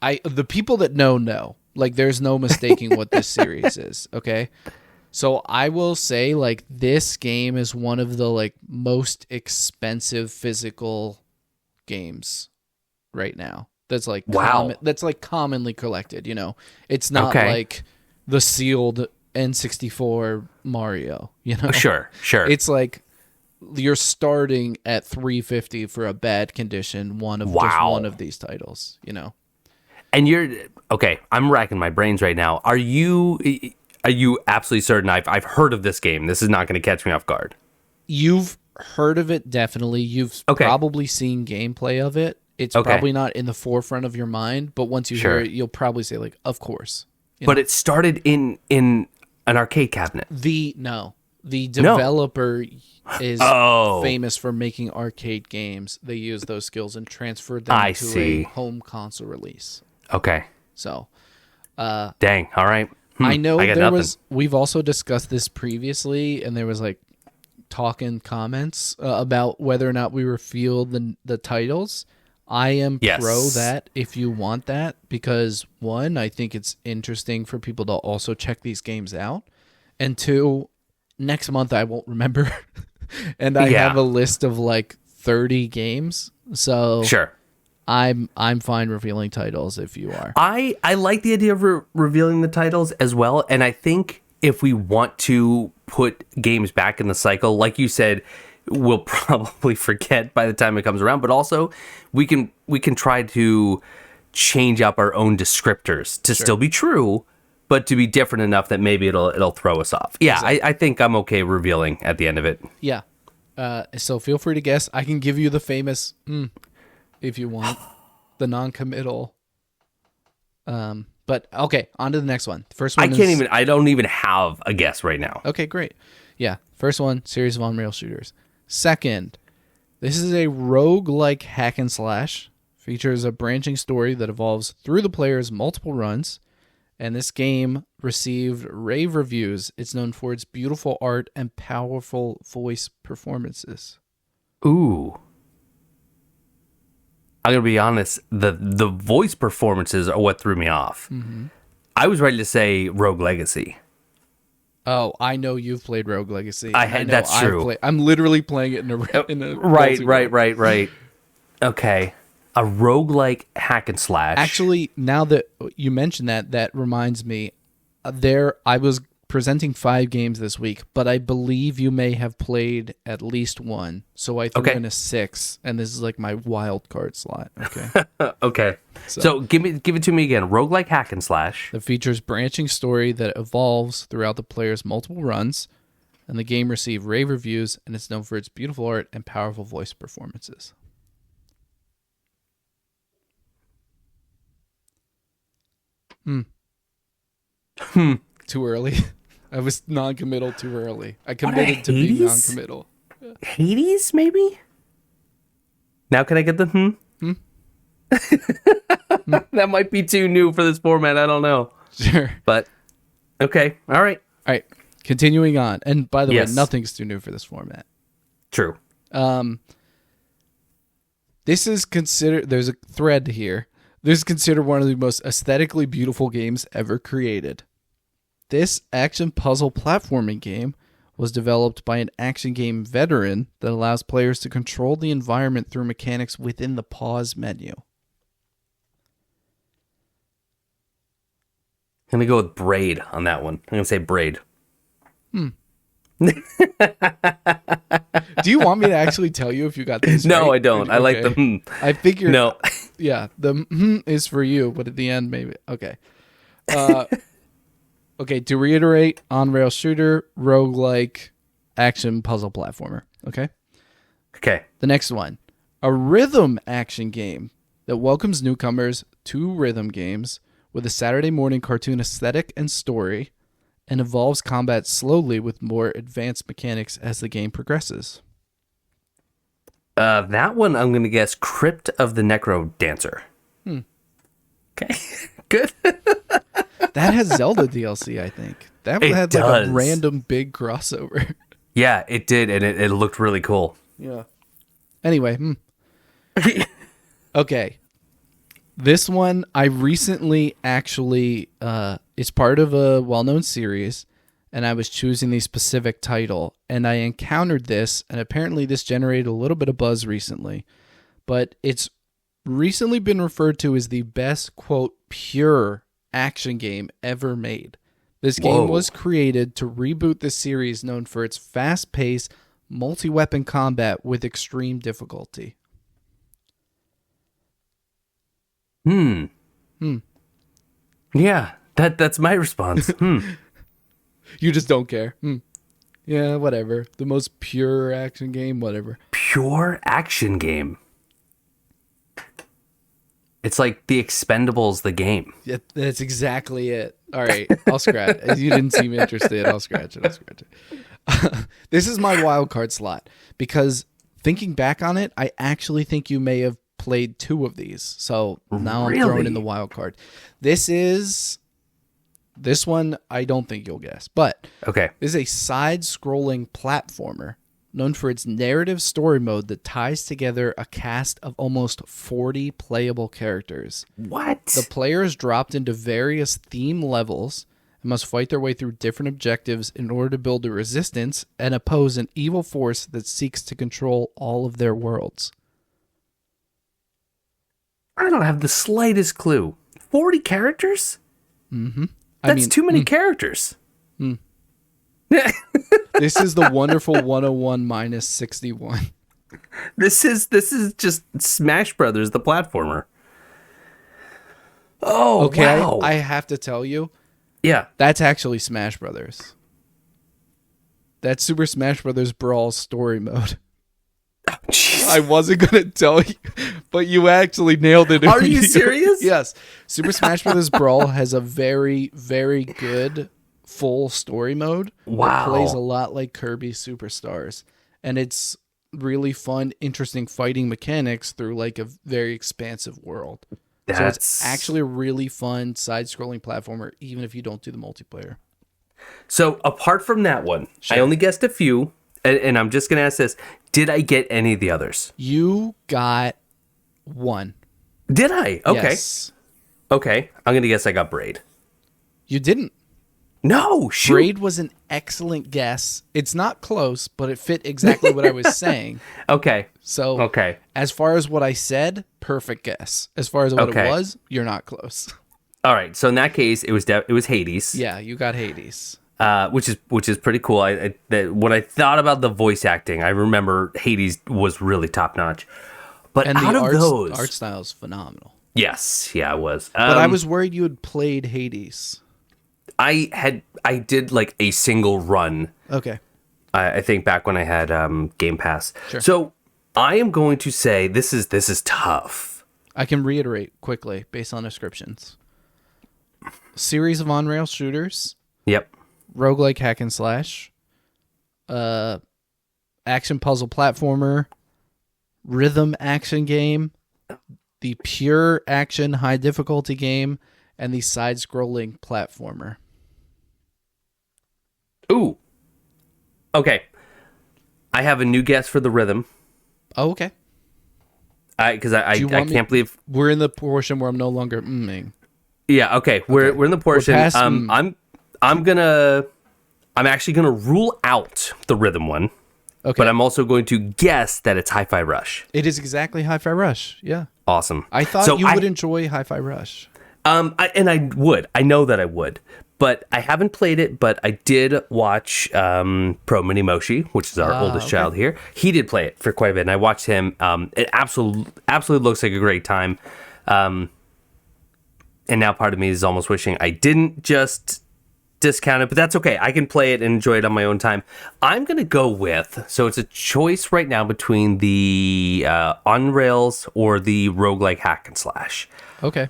the people that know. Like, there's no mistaking what this series is, okay? So I will say, like, this game is one of the, like, most expensive physical games right now. That's, like, that's, like, commonly collected, It's not like the sealed N64 Mario, Sure. It's like you're starting at $350 for a bad condition, just one of these titles, And I'm racking my brains right now. Are you absolutely certain I've heard of this game? This is not going to catch me off guard. You've heard of it, definitely. You've probably seen gameplay of it. It's probably not in the forefront of your mind, but once you hear it, you'll probably say, like, of course. But it started in an arcade cabinet. The developer is famous for making arcade games. They use those skills and transferred them to a home console release. Okay. So, dang. All right. I know we've also discussed this previously, and there was like talk in comments about whether or not we reveal the titles. I am pro that if you want that, because one, I think it's interesting for people to also check these games out, and two, next month I won't remember, and I have a list of like 30 games. So sure. I'm fine revealing titles if you are. I like the idea of revealing the titles as well, and I think if we want to put games back in the cycle, like you said, we'll probably forget by the time it comes around, but also we can try to change up our own descriptors to still be true, but to be different enough that maybe it'll throw us off. Yeah, exactly. I think I'm okay revealing at the end of it. Yeah. So feel free to guess. I can give you the famous if you want, the non-committal. But okay, on to the next one. The first one I don't even have a guess right now. Okay, great. Yeah, first one, series of on-rail shooters. Second, this is a rogue-like hack and slash. Features a branching story that evolves through the player's multiple runs. And this game received rave reviews. It's known for its beautiful art and powerful voice performances. Ooh. I'm going to be honest. The voice performances are what threw me off. Mm-hmm. I was ready to say Rogue Legacy. Oh, I know you've played Rogue Legacy. That's true. I'm literally playing it in a Right. Okay. A roguelike hack and slash. Actually, now that you mention that reminds me, I was presenting 5 games this week, but I believe you may have played at least one. So I threw in a 6, and this is like my wild card slot. Okay. Okay. So give it to me again. Roguelike hack and slash. That features branching story that evolves throughout the player's multiple runs, and the game received rave reviews, and it's known for its beautiful art and powerful voice performances. Too early. I was non-committal too early. I committed to being non-committal. Hades, maybe? Now can I get the That might be too new for this format. I don't know. Sure. But, okay. All right. All right. Continuing on. And by the way, nothing's too new for this format. True. This is considered... There's a thread here. This is considered one of the most aesthetically beautiful games ever created. This action puzzle platforming game was developed by an action game veteran that allows players to control the environment through mechanics within the pause menu. I'm going to go with Braid on that one. I'm going to say Braid. Do you want me to actually tell you if you got this No, right? I don't. Okay. I like the I figured. No. Yeah, the is for you, but at the end, maybe. Okay. Okay, to reiterate, on-rail shooter, roguelike, action puzzle platformer. Okay? Okay. The next one. A rhythm action game that welcomes newcomers to rhythm games with a Saturday morning cartoon aesthetic and story, and evolves combat slowly with more advanced mechanics as the game progresses. That one, I'm going to guess Crypt of the Necro Dancer. Okay. Good. That has Zelda DLC, I think. That had like a random big crossover. Yeah, it did, and it looked really cool. Yeah. Anyway. Okay. This one, I recently actually, it's part of a well-known series, and I was choosing the specific title, and I encountered this, and apparently this generated a little bit of buzz recently, but it's recently been referred to as the best, quote, pure action game ever made. This game was created to reboot the series known for its fast-paced, multi-weapon combat with extreme difficulty. Yeah, that's my response. You just don't care. Yeah, whatever. The most pure action game, whatever. Pure action game. It's like The Expendables, the game. Yeah, that's exactly it. All right, I'll scratch. You didn't seem interested. I'll scratch it. This is my wild card slot because thinking back on it, I actually think you may have played 2 of these. So now I'm throwing in the wild card. This one I don't think you'll guess, but okay. This is a side-scrolling platformer known for its narrative story mode that ties together a cast of almost 40 playable characters. What? The players dropped into various theme levels and must fight their way through different objectives in order to build a resistance and oppose an evil force that seeks to control all of their worlds. I don't have the slightest clue. 40 characters? Mm-hmm. That's too many characters. This is the wonderful 101 minus 61. This is just Smash Brothers, the platformer. Oh, okay. Wow. I have to tell you. Yeah. That's actually Smash Brothers. That's Super Smash Brothers Brawl story mode. Jeez. I wasn't going to tell you, but you actually nailed it. Are you serious? Yes. Super Smash Brothers Brawl has a very, very good full story mode. Wow. It plays a lot like Kirby Superstars. And it's really fun, interesting fighting mechanics through like a very expansive world. So it's actually a really fun side-scrolling platformer, even if you don't do the multiplayer. So apart from that one, Sure. I only guessed a few, and I'm just going to ask this. Did I get any of the others? You got one. Did I? Okay. Yes. Okay. I'm going to guess I got Braid. You didn't. No, shoot. Braid was an excellent guess. It's not close, but it fit exactly what I was saying. Okay. So, Okay. as far as what I said, perfect guess. As far as what Okay. it was, you're not close. All right. So in that case, it was Hades. Yeah, you got Hades. Which is pretty cool. When I thought about the voice acting, I remember Hades was really top notch. But And out the of those, art style is phenomenal. yes, yeah, it was. But I was worried you had played Hades. I did like a single run. Okay. I think back when I had Game Pass. Sure. So I am going to say this is tough. I can reiterate quickly based on descriptions. Series of on-rail shooters, Yep. roguelike hack and slash, action puzzle platformer, rhythm action game, the pure action high difficulty game, and the side-scrolling platformer. Ooh. Okay. I have a new guess for the rhythm. Oh, okay. Because I Do you want can't believe. We're in the portion where I'm no longer mming. Yeah. Okay. We're in the portion. past I'm actually gonna rule out the rhythm one. Okay. But I'm also going to guess that it's Hi-Fi Rush. It is exactly Hi-Fi Rush. Yeah. Awesome. I thought So you would enjoy Hi-Fi Rush. I would. I know that I would. But I haven't played it, but I did watch Pro Mini Moshi, which is our oldest child here. He did play it for quite a bit, and I watched him. It absolutely looks like a great time. And now part of me is almost wishing I didn't just discount it, but that's okay. I can play it and enjoy it on my own time. I'm going to go with, so it's a choice right now between the on rails or the roguelike hack and slash. Okay.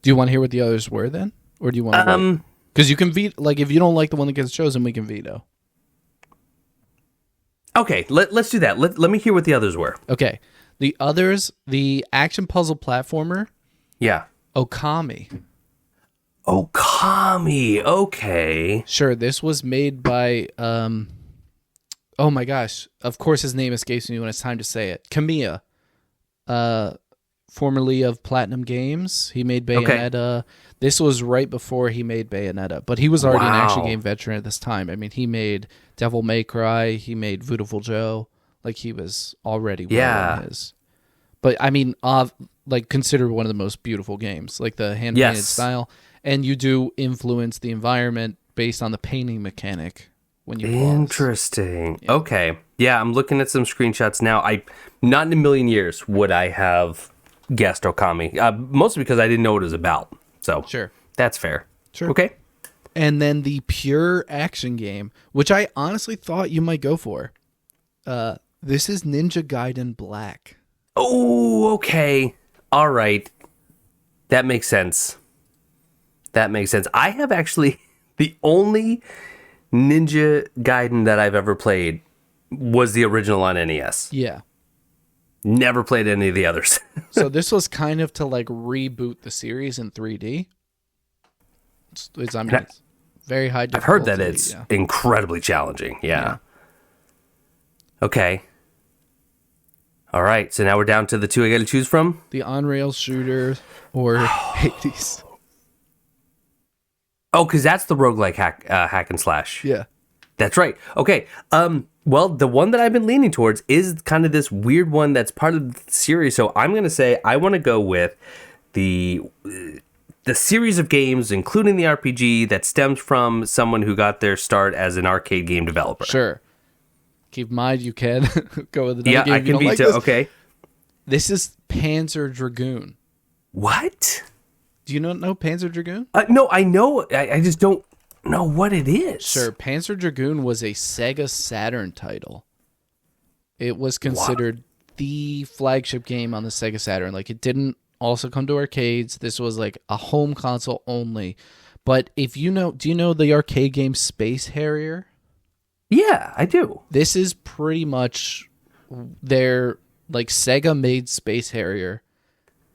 Do you want to hear what the others were then? Or do you want to because you can veto, like if you don't like the one that gets chosen, we can veto. Okay, let's do that. Let me hear what the others were. Okay. The others, the action puzzle platformer, Yeah. Okami. Okami. Okay. Sure, this was made by oh my gosh. Of course his name escapes me when it's time to say it. Kamiya. Formerly of Platinum Games. He made Bayonetta. Okay. This was right before he made Bayonetta, but he was already an action game veteran at this time. I mean, he made Devil May Cry, he made Beautiful Joe. Like, he was already well in his. But, I mean, like, considered one of the most beautiful games, like the hand-painted style. And you do influence the environment based on the painting mechanic when you pause. Interesting. Yeah. Okay. Yeah, I'm looking at some screenshots now. Not in a million years would I have guessed Okami, mostly because I didn't know what it was about. So sure, that's fair. Sure. Okay. And then the pure action game, which I honestly thought you might go for. This is Ninja Gaiden Black. Oh, okay. All right. That makes sense. I have actually the only Ninja Gaiden that I've ever played was the original on NES. Yeah. Never played any of the others. So this was kind of to like reboot the series in 3D. It's very high difficulty. I've heard that it's incredibly challenging. Yeah. Okay. All right. So now we're down to the two I got to choose from. The on-rail shooter or Hades. Oh, because that's the roguelike hack and slash. Yeah. That's right. Okay. Well, the one that I've been leaning towards is kind of this weird one that's part of the series. So I'm going to say I want to go with the series of games, including the RPG, that stems from someone who got their start as an arcade game developer. Sure. Keep in mind you can go with another game. Yeah, I can veto. Like okay. This is Panzer Dragoon. What? Do you know Panzer Dragoon? No, I know. I just don't. know what it is. Sure, Panzer Dragoon was a Sega Saturn title. It was considered the flagship game on the Sega Saturn. Like, it didn't also come to arcades. This was like a home console only. But if you know, do you know the arcade game Space Harrier? Yeah, I do. This is pretty much their, like, Sega made Space Harrier,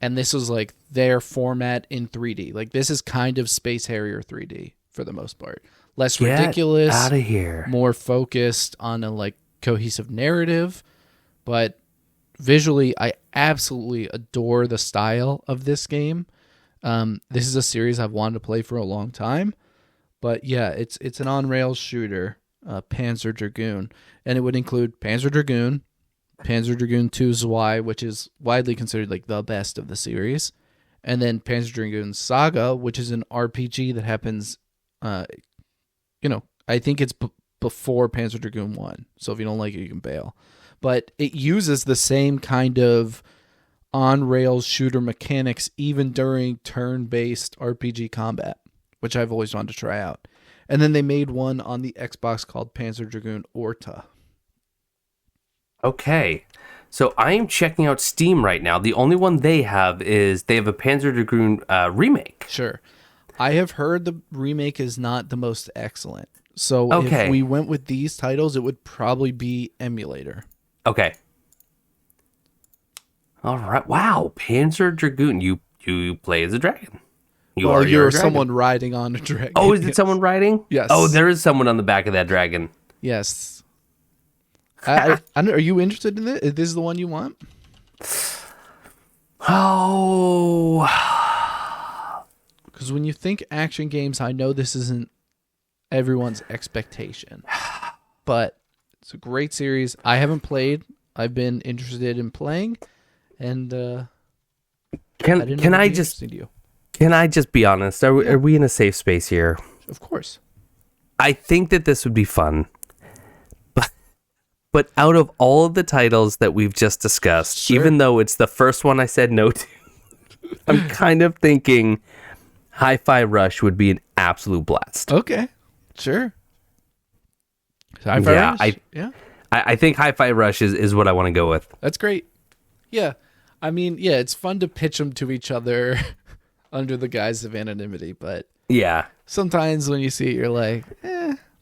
and this was like their format in 3D. Like, this is kind of Space Harrier 3D for the most part. Less ridiculous, out of here. More focused on a like cohesive narrative, but visually I absolutely adore the style of this game. This is a series I've wanted to play for a long time, but yeah, it's an on-rails shooter, Panzer Dragoon, and it would include Panzer Dragoon 2 Zwei, which is widely considered like the best of the series, and then Panzer Dragoon Saga, which is an RPG that happens, I think it's before Panzer Dragoon 1, so if you don't like it, you can bail. But it uses the same kind of on-rails shooter mechanics even during turn-based RPG combat, which I've always wanted to try out. And then they made one on the Xbox called Panzer Dragoon Orta. Okay. So I am checking out Steam right now. The only one they have a Panzer Dragoon remake. Sure. I have heard the remake is not the most excellent. So okay. If we went with these titles, it would probably be emulator. Okay. All right. Wow, Panzer Dragoon. You play as a dragon. You're someone riding on a dragon. Oh, is it someone riding? Yes. Oh, there is someone on the back of that dragon. Yes. I don't, are you interested in it? Is this the one you want? Oh. Because when you think action games, I know this isn't everyone's expectation, but it's a great series. I haven't played. I've been interested in playing, and can I just be honest? Are we in a safe space here? Of course. I think that this would be fun. But out of all of the titles that we've just discussed, sure. Even though it's the first one I said no to, I'm kind of thinking Hi-Fi Rush would be an absolute blast. Okay, sure. Hi-Fi Rush? I think Hi-Fi Rush is what I want to go with. That's great. Yeah. I mean, yeah, it's fun to pitch them to each other under the guise of anonymity, but yeah, sometimes when you see it, you're like,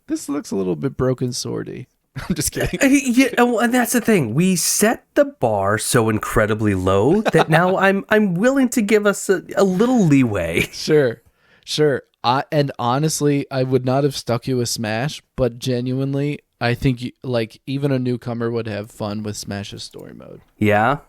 this looks a little bit broken swordy. I'm just kidding. Yeah, and that's the thing. We set the bar so incredibly low that now I'm willing to give us a little leeway. Sure. And honestly, I would not have stuck you with Smash, but genuinely, I think even a newcomer would have fun with Smash's story mode. Yeah.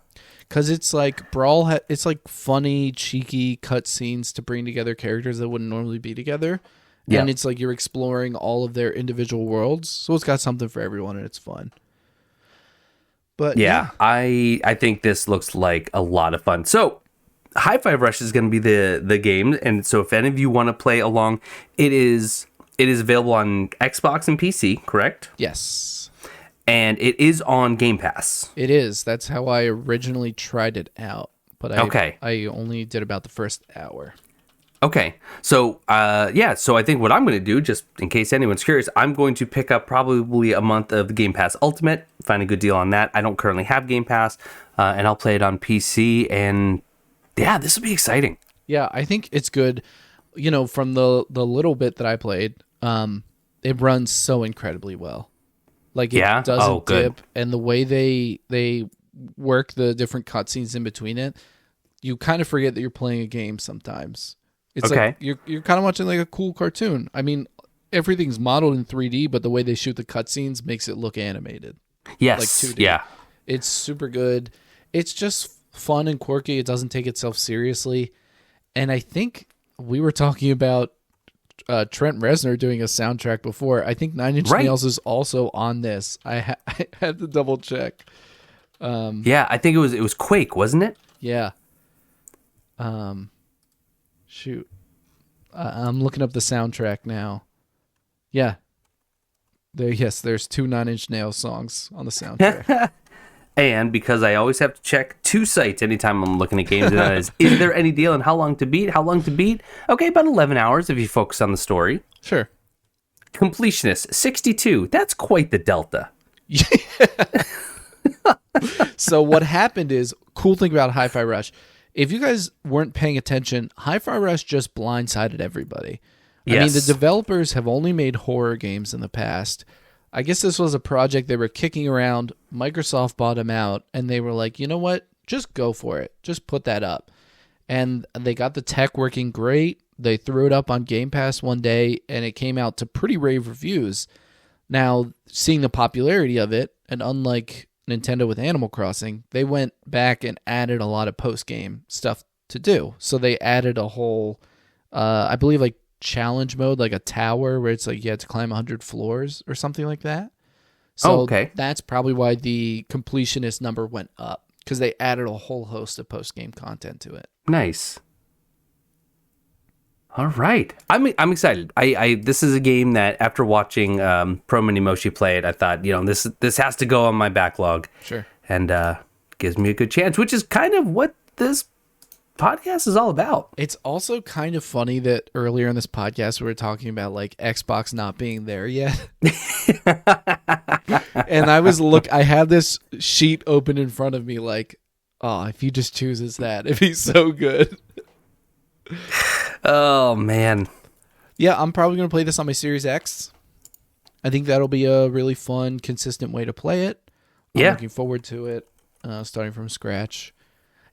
Because it's like Brawl, it's like funny, cheeky cutscenes to bring together characters that wouldn't normally be together. Yeah. And it's like you're exploring all of their individual worlds. So it's got something for everyone and it's fun. But yeah. I think this looks like a lot of fun. So Hi-Fi Rush is going to be the game. And so if any of you want to play along, it is available on Xbox and PC, correct? Yes. And it is on Game Pass. It is. That's how I originally tried it out. But I only did about the first hour. Okay, so so I think what I'm going to do, just in case anyone's curious, I'm going to pick up probably a month of the Game Pass Ultimate, find a good deal on that. I don't currently have Game Pass, and I'll play it on PC, and yeah, this will be exciting. Yeah, I think it's good. You know, from the little bit that I played, it runs so incredibly well. Like, it doesn't dip, and the way they work the different cutscenes in between it, you kind of forget that you're playing a game sometimes. It's like you're kind of watching like a cool cartoon. I mean, everything's modeled in 3D, but the way they shoot the cutscenes makes it look animated. Yes. Like 2D. Yeah. It's super good. It's just fun and quirky. It doesn't take itself seriously. And I think we were talking about Trent Reznor doing a soundtrack before. I think Nine Inch Nails is also on this. I had to double check. Yeah, I think it was Quake, wasn't it? Yeah. Shoot. I'm looking up the soundtrack now. Yeah. There's 2 Nine Inch Nails songs on the soundtrack. And because I always have to check 2 sites anytime I'm looking at games, and that is there any deal and how long to beat? Okay, about 11 hours if you focus on the story. Sure. Completionist 62. That's quite the delta. So what happened is, cool thing about Hi-Fi Rush, if you guys weren't paying attention, Hi-Fi Rush just blindsided everybody. Yes. I mean, the developers have only made horror games in the past. I guess this was a project they were kicking around. Microsoft bought them out, and they were like, you know what? Just go for it. Just put that up. And they got the tech working great. They threw it up on Game Pass one day, and it came out to pretty rave reviews. Now, seeing the popularity of it, and unlike Nintendo with Animal Crossing, they went back and added a lot of post-game stuff to do. So they added a whole, I believe, like challenge mode, like a tower where it's like you had to climb 100 floors or something like that. So that's probably why the completionist number went up, because they added a whole host of post-game content to it. Nice. All right, I'm excited. I this is a game that after watching Pro Mini Moshi play it, I thought, this has to go on my backlog. Sure. And gives me a good chance, which is kind of what this podcast is all about. It's also kind of funny that earlier in this podcast we were talking about like Xbox not being there yet. And I had this sheet open in front of me like, oh, if he just chooses that, if he's so good. Oh, man. Yeah, I'm probably going to play this on my Series X. I think that'll be a really fun, consistent way to play it. I'm looking forward to it, starting from scratch.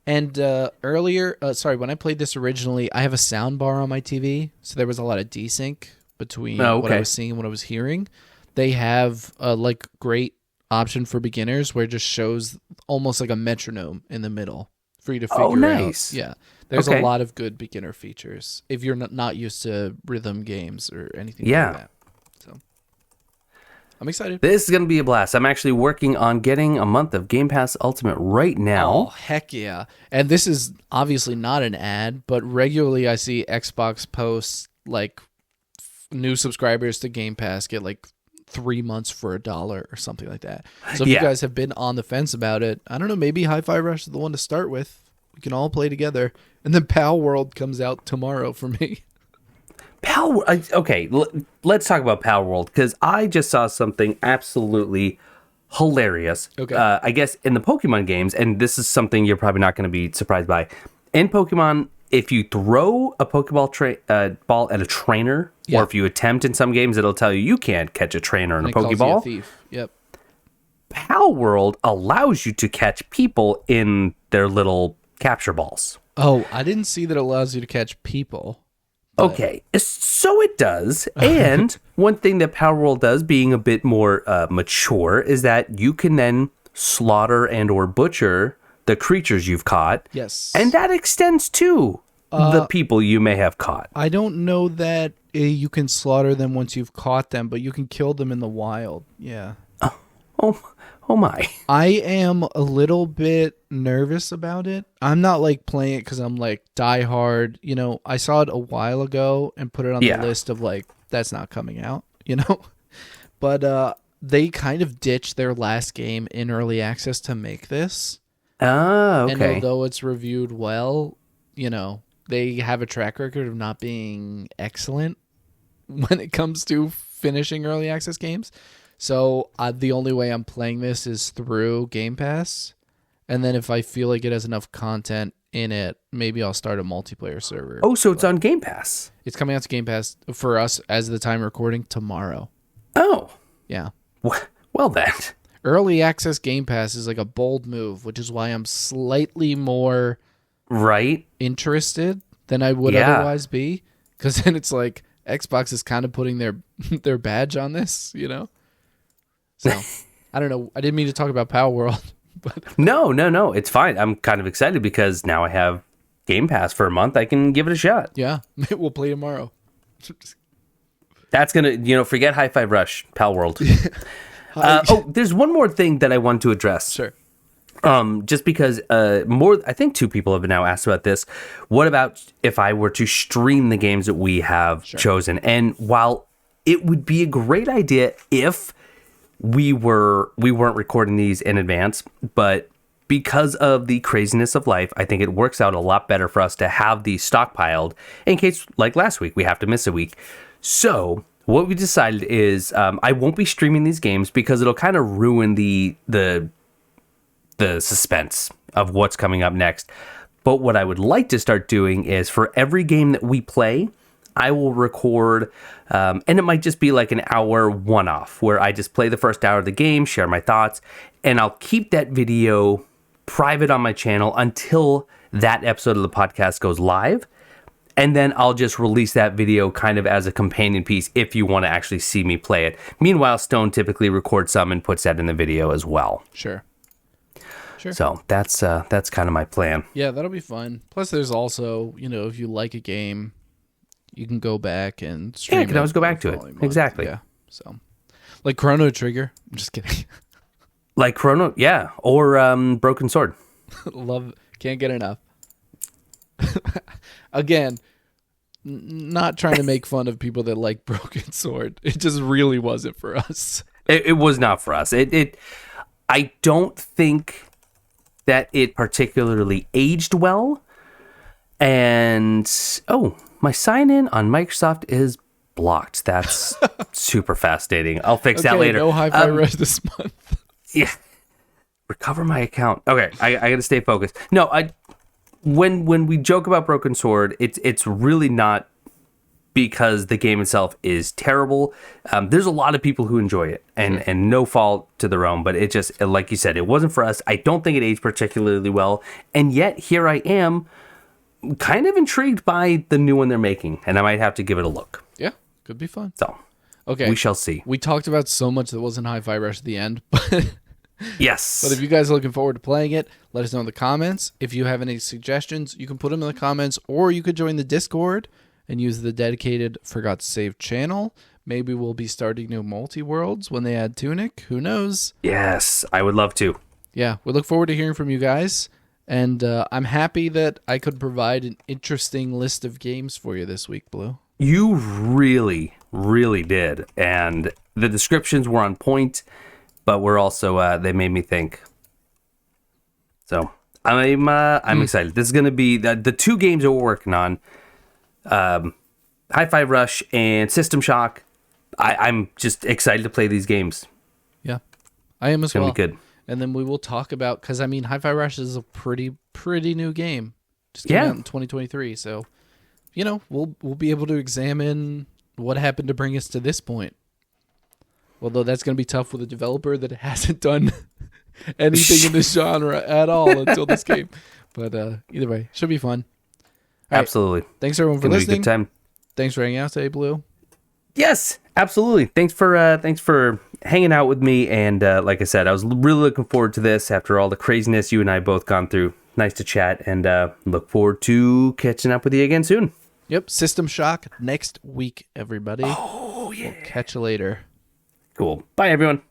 And when I played this originally, I have a sound bar on my TV, so there was a lot of desync between what I was seeing and what I was hearing. They have a great option for beginners where it just shows almost like a metronome in the middle for you to figure out. Yeah. There's a lot of good beginner features if you're not used to rhythm games or anything like that. So I'm excited. This is going to be a blast. I'm actually working on getting a month of Game Pass Ultimate right now. Oh, heck yeah. And this is obviously not an ad, but regularly I see Xbox posts like new subscribers to Game Pass get like 3 months for $1 or something like that. So if you guys have been on the fence about it, I don't know, maybe Hi-Fi Rush is the one to start with. We can all play together. And then Pal World comes out tomorrow for me. Let's talk about Pal World, because I just saw something absolutely hilarious. Okay. I guess in the Pokemon games, and this is something you're probably not going to be surprised by. In Pokemon, if you throw a Pokeball ball at a trainer, or if you attempt in some games, it'll tell you can't catch a trainer in a Pokeball. A thief. Yep. Pal World allows you to catch people in their little capture balls. Oh, I didn't see that it allows you to catch people. But... Okay, so it does. And one thing that Power World does, being a bit more mature, is that you can then slaughter and or butcher the creatures you've caught. Yes. And that extends to the people you may have caught. I don't know that you can slaughter them once you've caught them, but you can kill them in the wild. Yeah. Oh my. I am a little bit nervous about it. I'm not like playing it because I'm like die hard. I saw it a while ago and put it on the list of like, that's not coming out, But they kind of ditched their last game in early access to make this. Oh, okay. And although it's reviewed well, they have a track record of not being excellent when it comes to finishing early access games. So the only way I'm playing this is through Game Pass. And then if I feel like it has enough content in it, maybe I'll start a multiplayer server. Oh, so it's on Game Pass. It's coming out to Game Pass for us as the time recording tomorrow. Oh. Yeah. Well then. Early access Game Pass is like a bold move, which is why I'm slightly more interested than I would otherwise be. Because then it's like Xbox is kind of putting their badge on this, So, I don't know. I didn't mean to talk about Power World. But No. It's fine. I'm kind of excited because now I have Game Pass for a month. I can give it a shot. Yeah. We'll play tomorrow. That's going to, forget Hi-Fi Rush, Pal World. There's one more thing that I want to address. Sure. Just because I think 2 people have now asked about this. What about if I were to stream the games that we have chosen? And while it would be a great idea if we weren't recording these in advance, but because of the craziness of life, I think it works out a lot better for us to have these stockpiled in case, like last week, we have to miss a week. So what we decided is I won't be streaming these games because it'll kind of ruin the suspense of what's coming up next. But what I would like to start doing is for every game that we play, I will record, and it might just be like an hour one-off where I just play the first hour of the game, share my thoughts, and I'll keep that video private on my channel until that episode of the podcast goes live. And then I'll just release that video kind of as a companion piece if you want to actually see me play it. Meanwhile, Stone typically records some and puts that in the video as well. Sure. So that's kind of my plan. Yeah, that'll be fun. Plus, there's also, if you like a game, you can go back and stream. Yeah, you can always go back to it. Exactly. Yeah. So, like Chrono Trigger. I'm just kidding. Like Chrono, yeah, or Broken Sword. Can't get enough. Again, not trying to make fun of people that like Broken Sword. It just really wasn't for us. It was not for us. I don't think that it particularly aged well. And my sign in on Microsoft is blocked. That's super fascinating. I'll fix that later. No Hi-Fi Rush this month. Yeah. Recover my account. Okay, I got to stay focused. No, when we joke about Broken Sword, it's really not because the game itself is terrible. There's a lot of people who enjoy it, and no fault to their own, but it just, like you said, it wasn't for us. I don't think it aged particularly well, and yet here I am kind of intrigued by the new one they're making, and I might have to give it a look. Yeah, could be fun. So, okay, we shall see. We talked about so much that wasn't Hi-Fi Rush at the end, but yes. But if you guys are looking forward to playing it, let us know in the comments. If you have any suggestions, you can put them in the comments, or you could join the Discord and use the dedicated Forgot to Save channel. Maybe we'll be starting new multi-worlds when they add Tunic. Who knows? Yes, I would love to. Yeah, we look forward to hearing from you guys. And I'm happy that I could provide an interesting list of games for you this week, Blue. You really, really did. And the descriptions were on point, but were also, they made me think. So I'm excited. This is going to be the two games that we're working on, Hi-Fi Rush and System Shock. I'm just excited to play these games. Yeah, I am as well. It's going to be good. And then we will talk about, because Hi-Fi Rush is a pretty new game. Just came out in 2023, so we'll be able to examine what happened to bring us to this point. Although that's going to be tough with a developer that hasn't done anything in this genre at all until this game. But either way, should be fun. All absolutely. Right. Thanks everyone for listening. Be a good time. Thanks for hanging out today, Blue. Yes, absolutely. Thanks for hanging out with me. And like I said, I was really looking forward to this after all the craziness you and I both gone through. Nice to chat, and look forward to catching up with you again soon. Yep, System Shock next week, everybody. Oh, yeah. We'll catch you later. Cool. Bye, everyone.